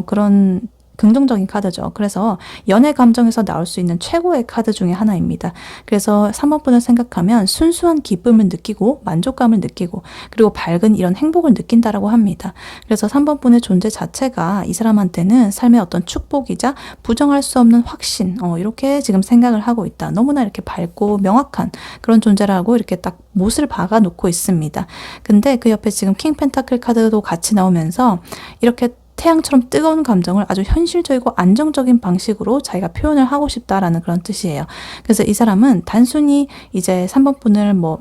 그런 긍정적인 카드죠. 그래서 연애 감정에서 나올 수 있는 최고의 카드 중에 하나입니다. 그래서 3번 분을 생각하면 순수한 기쁨을 느끼고 만족감을 느끼고 그리고 밝은 이런 행복을 느낀다라고 합니다. 그래서 3번 분의 존재 자체가 이 사람한테는 삶의 어떤 축복이자 부정할 수 없는 확신, 이렇게 지금 생각을 하고 있다. 너무나 이렇게 밝고 명확한 그런 존재라고 이렇게 딱 못을 박아 놓고 있습니다. 근데 그 옆에 지금 킹 펜타클 카드도 같이 나오면서 이렇게 태양처럼 뜨거운 감정을 아주 현실적이고 안정적인 방식으로 자기가 표현을 하고 싶다라는 그런 뜻이에요. 그래서 이 사람은 단순히 이제 3번 분을 뭐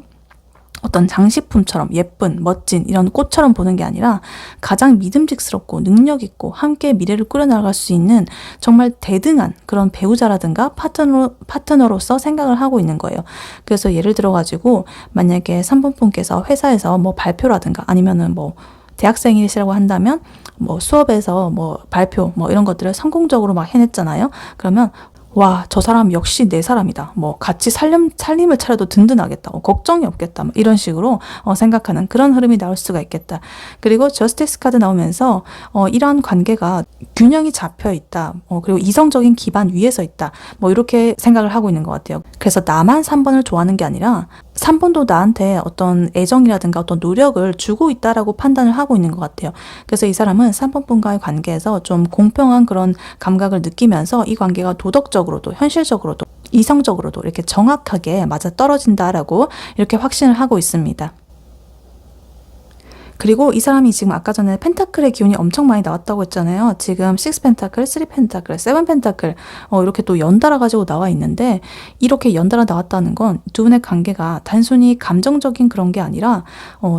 어떤 장식품처럼 예쁜, 멋진 이런 꽃처럼 보는 게 아니라 가장 믿음직스럽고 능력 있고 함께 미래를 꾸려나갈 수 있는 정말 대등한 그런 배우자라든가 파트너로서 생각을 하고 있는 거예요. 그래서 예를 들어가지고 만약에 3번 분께서 회사에서 뭐 발표라든가 아니면은 뭐 대학생이시라고 한다면 뭐 수업에서 뭐 발표 뭐 이런 것들을 성공적으로 막 해냈잖아요. 그러면 와, 저 사람 역시 내 사람이다. 뭐 같이 살림을 차려도 든든하겠다. 걱정이 없겠다. 뭐 이런 식으로 생각하는 그런 흐름이 나올 수가 있겠다. 그리고 저스티스 카드 나오면서 이러한 관계가 균형이 잡혀 있다. 그리고 이성적인 기반 위에 서 있다. 뭐 이렇게 생각을 하고 있는 것 같아요. 그래서 나만 3번을 좋아하는 게 아니라 3번도 나한테 어떤 애정이라든가 어떤 노력을 주고 있다라고 판단을 하고 있는 것 같아요. 그래서 이 사람은 3번 분과의 관계에서 좀 공평한 그런 감각을 느끼면서 이 관계가 도덕적으로도 현실적으로도 이성적으로도 이렇게 정확하게 맞아 떨어진다라고 이렇게 확신을 하고 있습니다. 그리고 이 사람이 지금 아까 전에 펜타클의 기운이 엄청 많이 나왔다고 했잖아요. 지금 6 펜타클, 3 펜타클, 7 펜타클 이렇게 또 연달아 가지고 나와 있는데 이렇게 연달아 나왔다는 건 두 분의 관계가 단순히 감정적인 그런 게 아니라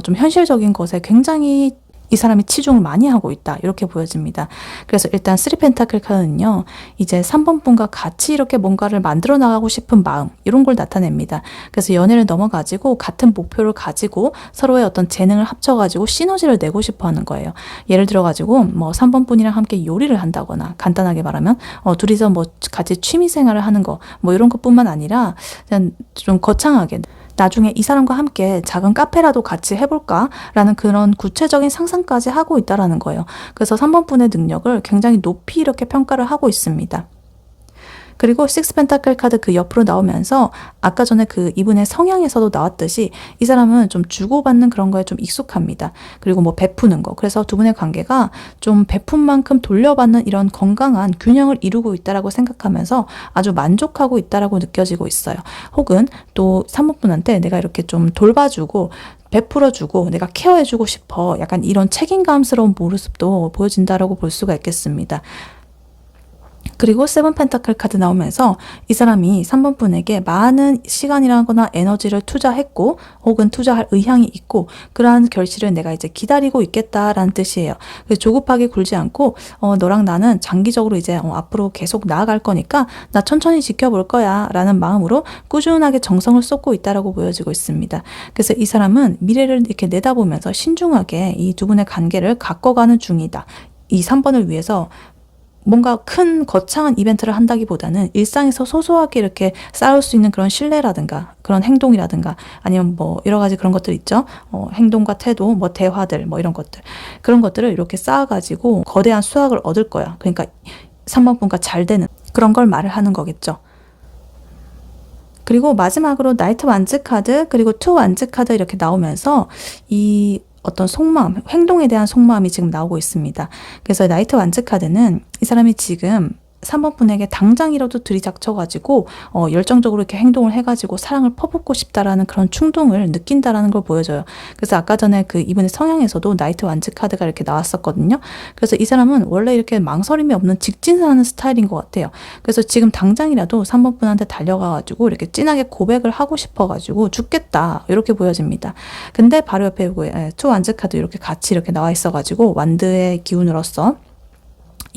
좀 현실적인 것에 굉장히 이 사람이 치중을 많이 하고 있다. 이렇게 보여집니다. 그래서 일단 3 펜타클 카드는요. 이제 3번 분과 같이 이렇게 뭔가를 만들어 나가고 싶은 마음 이런 걸 나타냅니다. 그래서 연애를 넘어가지고 같은 목표를 가지고 서로의 어떤 재능을 합쳐가지고 시너지를 내고 싶어 하는 거예요. 예를 들어가지고 뭐 3번 분이랑 함께 요리를 한다거나 간단하게 말하면 둘이서 뭐 같이 취미 생활을 하는 거 뭐 이런 것뿐만 아니라 그냥 좀 거창하게 나중에 이 사람과 함께 작은 카페라도 같이 해볼까라는 그런 구체적인 상상까지 하고 있다라는 거예요. 그래서 3번 분의 능력을 굉장히 높이 이렇게 평가를 하고 있습니다. 그리고 6 펜타클 카드 그 옆으로 나오면서 아까 전에 그 이분의 성향에서도 나왔듯이 이 사람은 좀 주고받는 그런 거에 좀 익숙합니다. 그리고 뭐 베푸는 거. 그래서 두 분의 관계가 좀 베푼 만큼 돌려받는 이런 건강한 균형을 이루고 있다라고 생각하면서 아주 만족하고 있다라고 느껴지고 있어요. 혹은 또 3번 분한테 내가 이렇게 좀 돌봐주고 베풀어주고 내가 케어해주고 싶어. 약간 이런 책임감스러운 모습도 보여진다라고 볼 수가 있겠습니다. 그리고 7 펜타클 카드 나오면서 이 사람이 3번 분에게 많은 시간이라거나 에너지를 투자했고 혹은 투자할 의향이 있고 그러한 결실을 내가 이제 기다리고 있겠다라는 뜻이에요. 조급하게 굴지 않고 너랑 나는 장기적으로 이제 앞으로 계속 나아갈 거니까 나 천천히 지켜볼 거야 라는 마음으로 꾸준하게 정성을 쏟고 있다라고 보여지고 있습니다. 그래서 이 사람은 미래를 이렇게 내다보면서 신중하게 이 두 분의 관계를 가꿔가는 중이다. 이 3번을 위해서 뭔가 큰 거창한 이벤트를 한다기보다는 일상에서 소소하게 이렇게 쌓을 수 있는 그런 신뢰라든가 그런 행동이라든가 아니면 뭐 여러 가지 그런 것들 있죠. 행동과 태도, 뭐 대화들, 뭐 이런 것들. 그런 것들을 이렇게 쌓아가지고 거대한 수확을 얻을 거야. 그러니까 3번 분과 잘 되는 그런 걸 말을 하는 거겠죠. 그리고 마지막으로 나이트 완즈 카드 그리고 투 완즈 카드 이렇게 나오면서 이 어떤 속마음, 행동에 대한 속마음이 지금 나오고 있습니다. 그래서 나이트 완즈 카드는 이 사람이 지금 3번 분에게 당장이라도 들이닥쳐가지고 열정적으로 이렇게 행동을 해가지고 사랑을 퍼붓고 싶다라는 그런 충동을 느낀다라는 걸 보여줘요. 그래서 아까 전에 그 이분의 성향에서도 나이트 완즈 카드가 이렇게 나왔었거든요. 그래서 이 사람은 원래 이렇게 망설임이 없는 직진하는 스타일인 것 같아요. 그래서 지금 당장이라도 3번 분한테 달려가가지고 이렇게 진하게 고백을 하고 싶어가지고 죽겠다 이렇게 보여집니다. 근데 바로 옆에 투 완즈 카드 이렇게 같이 이렇게 나와 있어가지고 완드의 기운으로서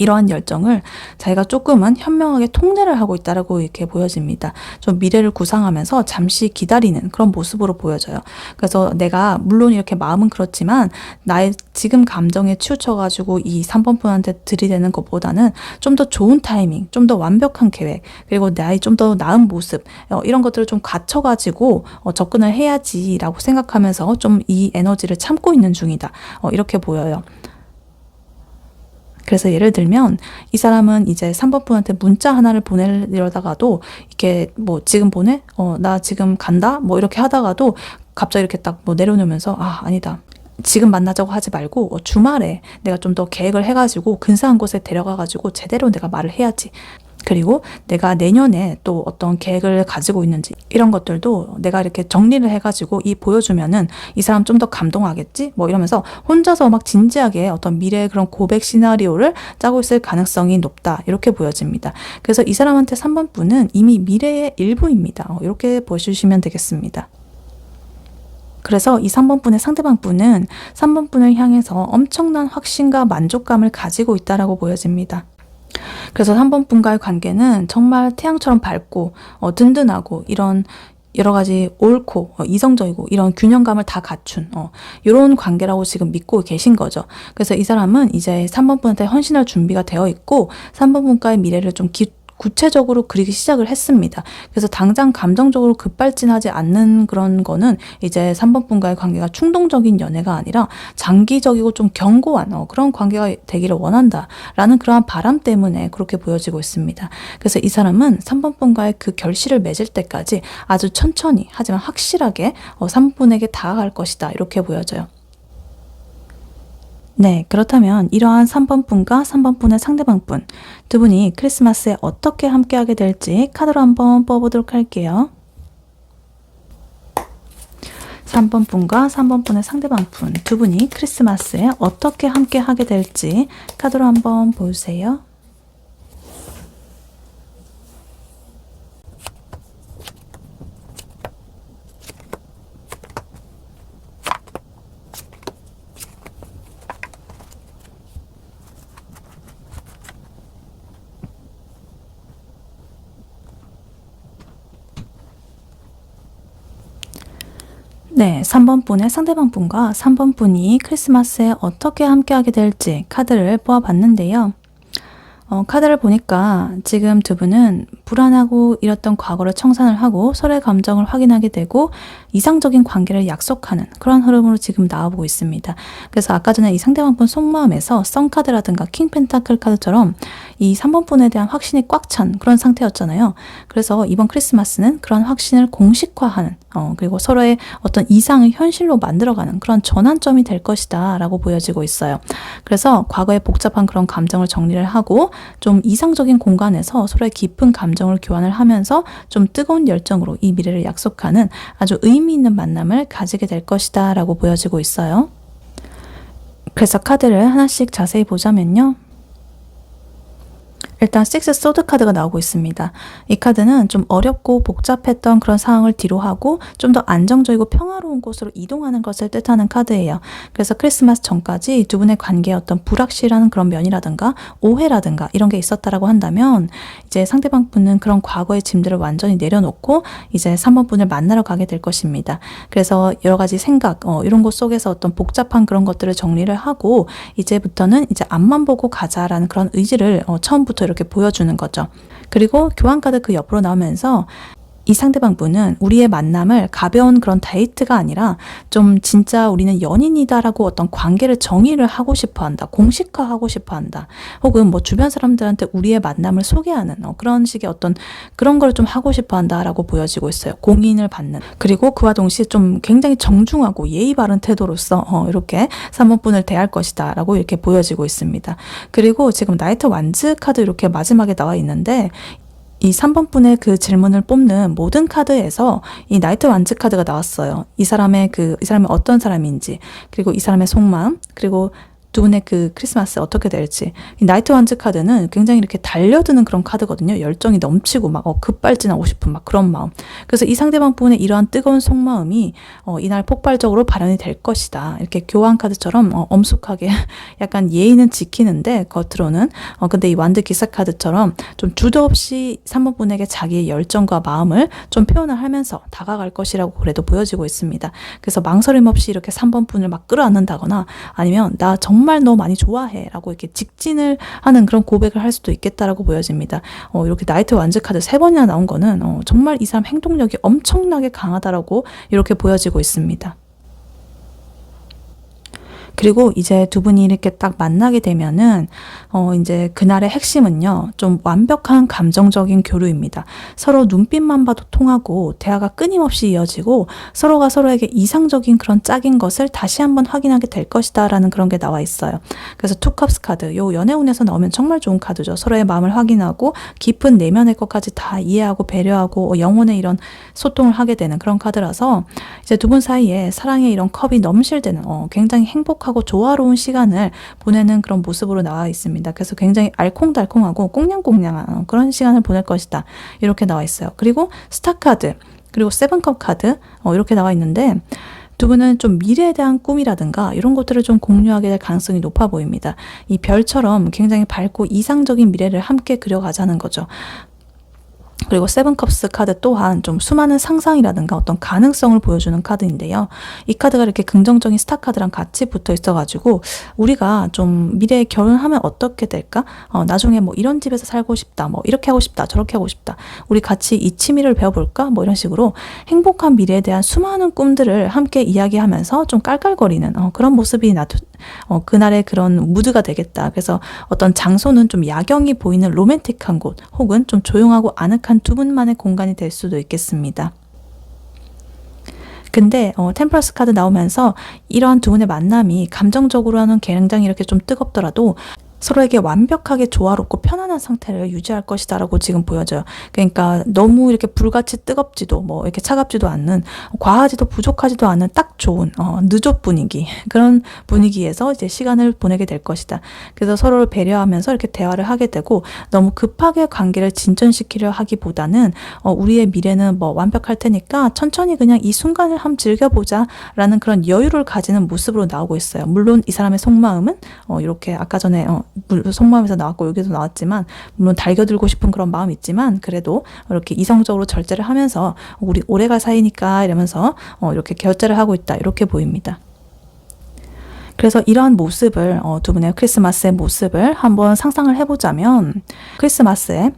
이러한 열정을 자기가 조금은 현명하게 통제를 하고 있다라고 이렇게 보여집니다. 좀 미래를 구상하면서 잠시 기다리는 그런 모습으로 보여져요. 그래서 내가 물론 이렇게 마음은 그렇지만 나의 지금 감정에 치우쳐가지고 이 3번 분한테 들이대는 것보다는 좀 더 좋은 타이밍, 좀 더 완벽한 계획, 그리고 나의 좀 더 나은 모습 이런 것들을 좀 갖춰가지고 접근을 해야지라고 생각하면서 좀 이 에너지를 참고 있는 중이다. 이렇게 보여요. 그래서 예를 들면 이 사람은 이제 3번 분한테 문자 하나를 보내려다가도 이렇게 뭐 지금 보내? 나 지금 간다? 뭐 이렇게 하다가도 갑자기 이렇게 딱 뭐 내려놓으면서 아니다. 지금 만나자고 하지 말고 주말에 내가 좀 더 계획을 해가지고 근사한 곳에 데려가가지고 제대로 내가 말을 해야지. 그리고 내가 내년에 또 어떤 계획을 가지고 있는지 이런 것들도 내가 이렇게 정리를 해가지고 보여주면은 이 사람 좀 더 감동하겠지? 뭐 이러면서 혼자서 막 진지하게 어떤 미래의 그런 고백 시나리오를 짜고 있을 가능성이 높다. 이렇게 보여집니다. 그래서 이 사람한테 3번 분은 이미 미래의 일부입니다. 이렇게 보여주시면 되겠습니다. 그래서 이 3번 분의 상대방 분은 3번 분을 향해서 엄청난 확신과 만족감을 가지고 있다라고 보여집니다. 그래서 3번 분과의 관계는 정말 태양처럼 밝고 든든하고 이런 여러 가지 옳고 이성적이고 이런 균형감을 다 갖춘 이런 관계라고 지금 믿고 계신 거죠. 그래서 이 사람은 이제 3번 분한테 헌신할 준비가 되어 있고 3번 분과의 미래를 좀 구체적으로 그리기 시작을 했습니다. 그래서 당장 감정적으로 급발진하지 않는 그런 거는 이제 3번 분과의 관계가 충동적인 연애가 아니라 장기적이고 좀 견고한 그런 관계가 되기를 원한다라는 그러한 바람 때문에 그렇게 보여지고 있습니다. 그래서 이 사람은 3번 분과의 그 결실을 맺을 때까지 아주 천천히 하지만 확실하게 3번 분에게 다가갈 것이다. 이렇게 보여져요. 네, 그렇다면 이러한 3번 분과 3번 분의 상대방 분 두 분이 크리스마스에 어떻게 함께하게 될지 카드로 한번 뽑아보도록 할게요. 3번 분과 3번 분의 상대방 분 두 분이 크리스마스에 어떻게 함께하게 될지 카드로 한번 보세요. 네, 3번 분의 상대방 분과 3번 분이 크리스마스에 어떻게 함께하게 될지 카드를 뽑아봤는데요. 카드를 보니까 지금 두 분은 불안하고 잃었던 과거를 청산을 하고 서로의 감정을 확인하게 되고 이상적인 관계를 약속하는 그런 흐름으로 지금 나와보고 있습니다. 그래서 아까 전에 이 상대방 분 속마음에서 선 카드라든가 킹 펜타클 카드처럼 이 3번 분에 대한 확신이 꽉 찬 그런 상태였잖아요. 그래서 이번 크리스마스는 그런 확신을 공식화하는 그리고 서로의 어떤 이상을 현실로 만들어가는 그런 전환점이 될 것이다 라고 보여지고 있어요. 그래서 과거의 복잡한 그런 감정을 정리를 하고 좀 이상적인 공간에서 서로의 깊은 감정을 교환을 하면서 좀 뜨거운 열정으로 이 미래를 약속하는 아주 의미 있는 만남을 가지게 될 것이다 라고 보여지고 있어요. 그래서 카드를 하나씩 자세히 보자면요. 일단 식스 소드 카드가 나오고 있습니다. 이 카드는 좀 어렵고 복잡했던 그런 상황을 뒤로하고 좀 더 안정적이고 평화로운 곳으로 이동하는 것을 뜻하는 카드예요. 그래서 크리스마스 전까지 두 분의 관계에 어떤 불확실한 그런 면이라든가 오해라든가 이런 게 있었다라고 한다면 이제 상대방 분은 그런 과거의 짐들을 완전히 내려놓고 이제 3번 분을 만나러 가게 될 것입니다. 그래서 여러 가지 생각 이런 것 속에서 어떤 복잡한 그런 것들을 정리를 하고 이제부터는 이제 앞만 보고 가자라는 그런 의지를 처음부터 이렇게 보여주는 거죠. 그리고 교환 카드 그 옆으로 나오면서 이 상대방 분은 우리의 만남을 가벼운 그런 데이트가 아니라 좀 진짜 우리는 연인이다라고 어떤 관계를 정의를 하고 싶어 한다. 공식화하고 싶어 한다. 혹은 뭐 주변 사람들한테 우리의 만남을 소개하는 그런 식의 어떤 그런 걸 좀 하고 싶어 한다라고 보여지고 있어요. 공인을 받는. 그리고 그와 동시에 좀 굉장히 정중하고 예의 바른 태도로서 이렇게 3번 분을 대할 것이다 라고 이렇게 보여지고 있습니다. 그리고 지금 나이트 완즈 카드 이렇게 마지막에 나와 있는데 이 3번 분의 그 질문을 뽑는 모든 카드에서 이 나이트 완즈 카드가 나왔어요. 이 사람의 어떤 사람인지, 그리고 이 사람의 속마음, 그리고 두 분의 그 크리스마스 어떻게 될지. 이 나이트 완즈 카드는 굉장히 이렇게 달려드는 그런 카드거든요. 열정이 넘치고 막 급발진하고 싶은 막 그런 마음. 그래서 이 상대방 분의 이러한 뜨거운 속마음이 이날 폭발적으로 발현이 될 것이다. 이렇게 교환 카드처럼 엄숙하게 약간 예의는 지키는데 겉으로는 근데 이 완드 기사 카드처럼 좀 주저 없이 3번 분에게 자기의 열정과 마음을 좀 표현을 하면서 다가갈 것이라고 그래도 보여지고 있습니다. 그래서 망설임 없이 이렇게 3번 분을 막 끌어안는다거나 아니면 나 정말 너 많이 좋아해 라고 이렇게 직진을 하는 그런 고백을 할 수도 있겠다라고 보여집니다. 이렇게 나이트 완즈 카드 3번이나 나온 거는 정말 이 사람 행동력이 엄청나게 강하다라고 이렇게 보여지고 있습니다. 그리고 이제 두 분이 이렇게 딱 만나게 되면은 이제 그날의 핵심은요, 좀 완벽한 감정적인 교류입니다. 서로 눈빛만 봐도 통하고 대화가 끊임없이 이어지고 서로가 서로에게 이상적인 그런 짝인 것을 다시 한번 확인하게 될 것이다 라는 그런 게 나와 있어요. 그래서 투컵스 카드, 요 연애운에서 나오면 정말 좋은 카드죠. 서로의 마음을 확인하고 깊은 내면의 것까지 다 이해하고 배려하고 영혼의 이런 소통을 하게 되는 그런 카드라서 이제 두 분 사이에 사랑의 이런 컵이 넘실대는 굉장히 행복하고 조화로운 시간을 보내는 그런 모습으로 나와 있습니다. 그래서 굉장히 알콩달콩하고 꽁냥꽁냥한 그런 시간을 보낼 것이다. 이렇게 나와 있어요. 그리고 스타 카드, 그리고 세븐컵 카드 이렇게 나와 있는데 두 분은 좀 미래에 대한 꿈이라든가 이런 것들을 좀 공유하게 될 가능성이 높아 보입니다. 이 별처럼 굉장히 밝고 이상적인 미래를 함께 그려가자는 거죠. 그리고 세븐컵스 카드 또한 좀 수많은 상상이라든가 어떤 가능성을 보여주는 카드인데요. 이 카드가 이렇게 긍정적인 스타 카드랑 같이 붙어 있어가지고 우리가 좀 미래에 결혼하면 어떻게 될까? 나중에 뭐 이런 집에서 살고 싶다. 뭐 이렇게 하고 싶다. 저렇게 하고 싶다. 우리 같이 이 취미를 배워볼까? 뭐 이런 식으로 행복한 미래에 대한 수많은 꿈들을 함께 이야기하면서 좀 깔깔거리는 그런 모습이 그날의 그런 무드가 되겠다. 그래서 어떤 장소는 좀 야경이 보이는 로맨틱한 곳 혹은 좀 조용하고 아늑한 두 분만의 공간이 될 수도 있겠습니다. 근데 템퍼런스 카드 나오면서 이러한 두 분의 만남이 감정적으로는 굉장히 이렇게 좀 뜨겁더라도 서로에게 완벽하게 조화롭고 편안한 상태를 유지할 것이다 라고 지금 보여져요. 그러니까 너무 이렇게 불같이 뜨겁지도 뭐 이렇게 차갑지도 않는, 과하지도 부족하지도 않은 딱 좋은 느조 분위기, 그런 분위기에서 이제 시간을 보내게 될 것이다. 그래서 서로를 배려하면서 이렇게 대화를 하게 되고 너무 급하게 관계를 진전시키려 하기보다는 우리의 미래는 뭐 완벽할 테니까 천천히 그냥 이 순간을 한번 즐겨보자 라는 그런 여유를 가지는 모습으로 나오고 있어요. 물론 이 사람의 속마음은 이렇게 아까 전에 속마음에서 나왔고 여기서 나왔지만 물론 달겨들고 싶은 그런 마음이 있지만 그래도 이렇게 이성적으로 절제를 하면서 우리 오래갈 사이니까 이러면서 이렇게 결제를 하고 있다 이렇게 보입니다. 그래서 이러한 모습을 두 분의 크리스마스의 모습을 한번 상상을 해보자면 크리스마스에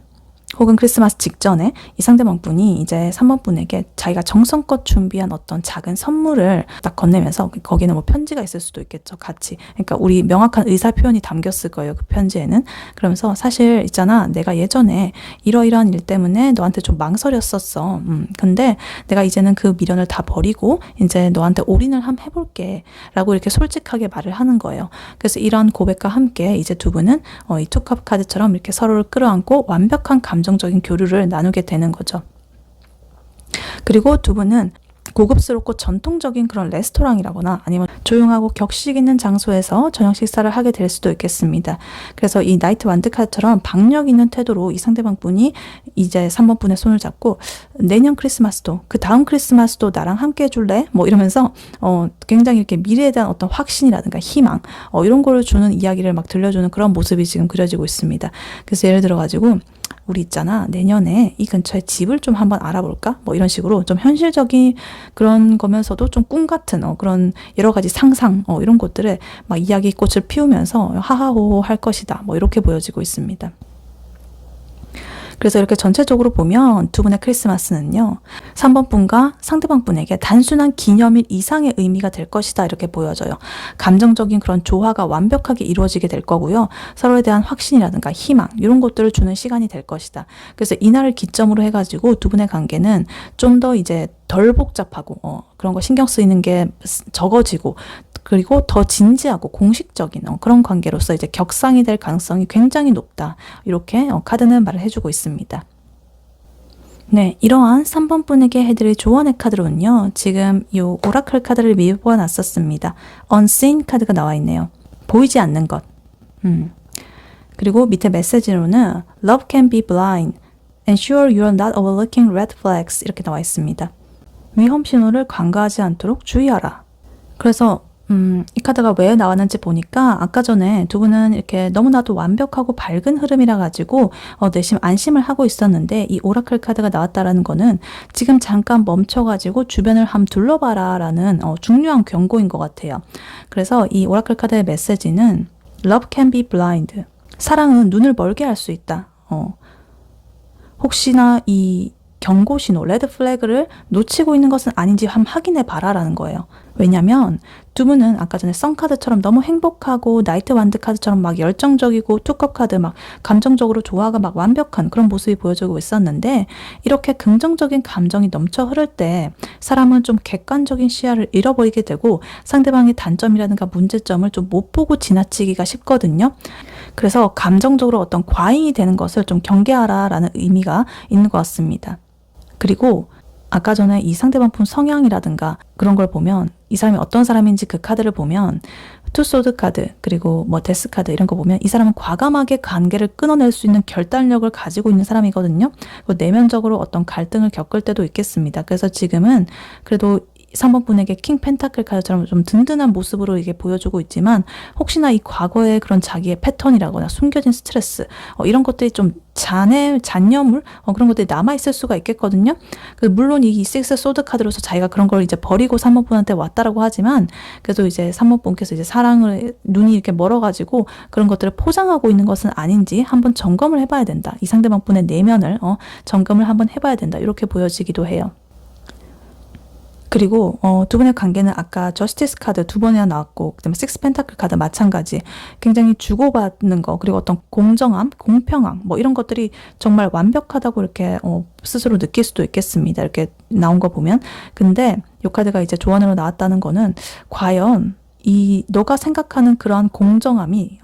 혹은 크리스마스 직전에 이 상대방 분이 이제 3번 분에게 자기가 정성껏 준비한 어떤 작은 선물을 딱 건네면서 거기는 뭐 편지가 있을 수도 있겠죠. 같이. 그러니까 우리 명확한 의사 표현이 담겼을 거예요. 그 편지에는. 그러면서 사실 있잖아. 내가 예전에 이러이러한 일 때문에 너한테 좀 망설였었어. 근데 내가 이제는 그 미련을 다 버리고 이제 너한테 올인을 한번 해볼게. 라고 이렇게 솔직하게 말을 하는 거예요. 그래서 이런 고백과 함께 이제 두 분은 이 투컵 카드처럼 이렇게 서로를 끌어안고 완벽한 감정적인 교류를 나누게 되는 거죠. 그리고 두 분은 고급스럽고 전통적인 그런 레스토랑이라거나 아니면 조용하고 격식 있는 장소에서 저녁 식사를 하게 될 수도 있겠습니다. 그래서 이 나이트 완드 카드처럼 박력 있는 태도로 이 상대방 분이 이제 3번 분의 손을 잡고 내년 크리스마스도 그 다음 크리스마스도 나랑 함께 해줄래? 뭐 이러면서 굉장히 이렇게 미래에 대한 어떤 확신이라든가 희망 이런 거를 주는 이야기를 막 들려주는 그런 모습이 지금 그려지고 있습니다. 그래서 예를 들어 가지고 우리 있잖아 내년에 이 근처에 집을 좀 한번 알아볼까? 뭐 이런 식으로 좀 현실적인 그런 거면서도 좀 꿈 같은 그런 여러 가지 상상 이런 것들을 막 이야기꽃을 피우면서 하하호호 할 것이다 뭐 이렇게 보여지고 있습니다. 그래서 이렇게 전체적으로 보면 두 분의 크리스마스는요 3번 분과 상대방 분에게 단순한 기념일 이상의 의미가 될 것이다 이렇게 보여져요. 감정적인 그런 조화가 완벽하게 이루어지게 될 거고요. 서로에 대한 확신이라든가 희망 이런 것들을 주는 시간이 될 것이다. 그래서 이날을 기점으로 해가지고 두 분의 관계는 좀 더 이제 덜 복잡하고 그런 거 신경 쓰이는 게 적어지고 그리고 더 진지하고 공식적인 그런 관계로서 이제 격상이 될 가능성이 굉장히 높다. 이렇게 카드는 말을 해주고 있습니다. 네, 이러한 3번 분에게 해드릴 조언의 카드로는요. 지금 이 오라클 카드를 미리 뽑아놨었습니다. Unseen 카드가 나와 있네요. 보이지 않는 것. 그리고 밑에 메시지로는 Love can be blind. Ensure you are not overlooking red flags. 이렇게 나와 있습니다. 위험 신호를 간과하지 않도록 주의하라. 그래서 이 카드가 왜 나왔는지 보니까 아까 전에 두 분은 이렇게 너무나도 완벽하고 밝은 흐름이라 가지고 내심 안심을 하고 있었는데 이 오라클 카드가 나왔다라는 거는 지금 잠깐 멈춰가지고 주변을 한번 둘러봐라 라는 중요한 경고인 것 같아요. 그래서 이 오라클 카드의 메시지는 Love can be blind. 사랑은 눈을 멀게 할 수 있다. 혹시나 이 경고 신호, 레드 플래그를 놓치고 있는 것은 아닌지 한번 확인해 봐라라는 거예요. 왜냐면 두 분은 아까 전에 썬카드처럼 너무 행복하고 나이트 완드 카드처럼 막 열정적이고 투컵 카드 막 감정적으로 조화가 막 완벽한 그런 모습이 보여지고 있었는데, 이렇게 긍정적인 감정이 넘쳐 흐를 때 사람은 좀 객관적인 시야를 잃어버리게 되고 상대방의 단점이라든가 문제점을 좀 못 보고 지나치기가 쉽거든요. 그래서 감정적으로 어떤 과잉이 되는 것을 좀 경계하라라는 의미가 있는 것 같습니다. 그리고 아까 전에 이 상대방 분 성향이라든가 그런 걸 보면, 이 사람이 어떤 사람인지 그 카드를 보면 투소드 카드 그리고 뭐 데스 카드 이런 거 보면 이 사람은 과감하게 관계를 끊어낼 수 있는 결단력을 가지고 있는 사람이거든요. 내면적으로 어떤 갈등을 겪을 때도 있겠습니다. 그래서 지금은 그래도 3번 분에게 킹 펜타클 카드처럼 좀 든든한 모습으로 이게 보여주고 있지만, 혹시나 이 과거의 그런 자기의 패턴이라거나 숨겨진 스트레스 이런 것들이 좀 잔여물 그런 것들이 남아있을 수가 있겠거든요. 물론 이 식스 소드 카드로서 자기가 그런 걸 이제 버리고 3번 분한테 왔다라고 하지만, 그래도 이제 3번 분께서 이제 사랑을 눈이 이렇게 멀어가지고 그런 것들을 포장하고 있는 것은 아닌지 한번 점검을 해봐야 된다. 이 상대방 분의 내면을 점검을 한번 해봐야 된다. 이렇게 보여지기도 해요. 그리고 두 분의 관계는 아까 저스티스 카드 두 번이나 나왔고, 그다음에 식스 펜타클 카드 마찬가지, 굉장히 주고받는 거, 그리고 어떤 공정함, 공평함 뭐 이런 것들이 정말 완벽하다고 이렇게 스스로 느낄 수도 있겠습니다. 이렇게 나온 거 보면. 근데 이 카드가 이제 조언으로 나왔다는 거는, 과연 너가 생각하는 그러한 공정함이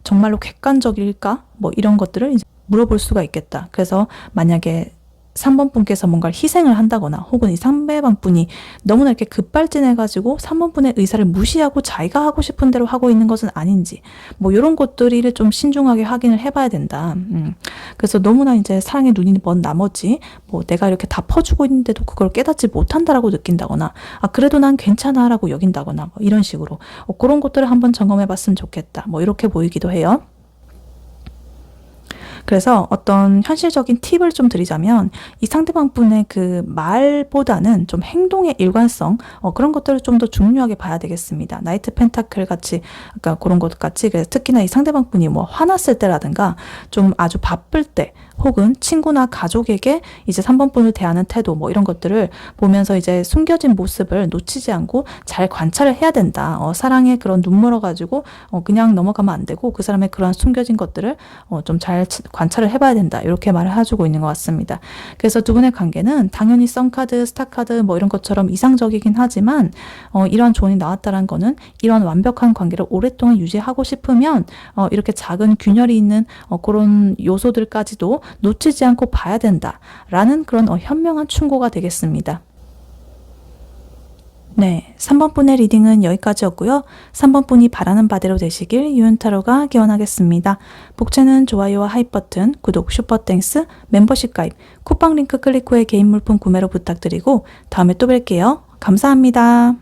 정말로 객관적일까? 뭐 이런 것들을 이제 물어볼 수가 있겠다. 그래서 만약에 3번 분께서 뭔가를 희생을 한다거나, 혹은 이 상대방 분이 너무나 이렇게 급발진해가지고 3번 분의 의사를 무시하고 자기가 하고 싶은 대로 하고 있는 것은 아닌지, 뭐 이런 것들을 좀 신중하게 확인을 해봐야 된다. 그래서 너무나 이제 사랑의 눈이 먼 나머지 뭐 내가 이렇게 다 퍼주고 있는데도 그걸 깨닫지 못한다라고 느낀다거나, 그래도 난 괜찮아라고 여긴다거나 뭐 이런 식으로 그런 것들을 한번 점검해봤으면 좋겠다. 뭐 이렇게 보이기도 해요. 그래서 어떤 현실적인 팁을 좀 드리자면, 이 상대방 분의 그 말보다는 좀 행동의 일관성, 그런 것들을 좀 더 중요하게 봐야 되겠습니다. 나이트 펜타클 같이, 아까 그런 것 같이, 그래서 특히나 이 상대방 분이 뭐 화났을 때라든가 좀 아주 바쁠 때, 혹은 친구나 가족에게 이제 3번 분을 대하는 태도 뭐 이런 것들을 보면서 이제 숨겨진 모습을 놓치지 않고 잘 관찰을 해야 된다. 사랑에 그런 눈 멀어가지고 그냥 넘어가면 안 되고, 그 사람의 그런 숨겨진 것들을 좀 잘 관찰을 해봐야 된다. 이렇게 말을 해주고 있는 것 같습니다. 그래서 두 분의 관계는 당연히 썬카드, 스타카드 뭐 이런 것처럼 이상적이긴 하지만, 이런 조언이 나왔다는 거는 이런 완벽한 관계를 오랫동안 유지하고 싶으면 이렇게 작은 균열이 있는 그런 요소들까지도 놓치지 않고 봐야 된다라는 그런 현명한 충고가 되겠습니다. 네, 3번 분의 리딩은 여기까지였고요. 3번 분이 바라는 바대로 되시길 유은타로가 기원하겠습니다. 복채는 좋아요와 하이 버튼, 구독, 슈퍼땡스, 멤버십 가입, 쿠팡 링크 클릭 후에 개인 물품 구매로 부탁드리고, 다음에 또 뵐게요. 감사합니다.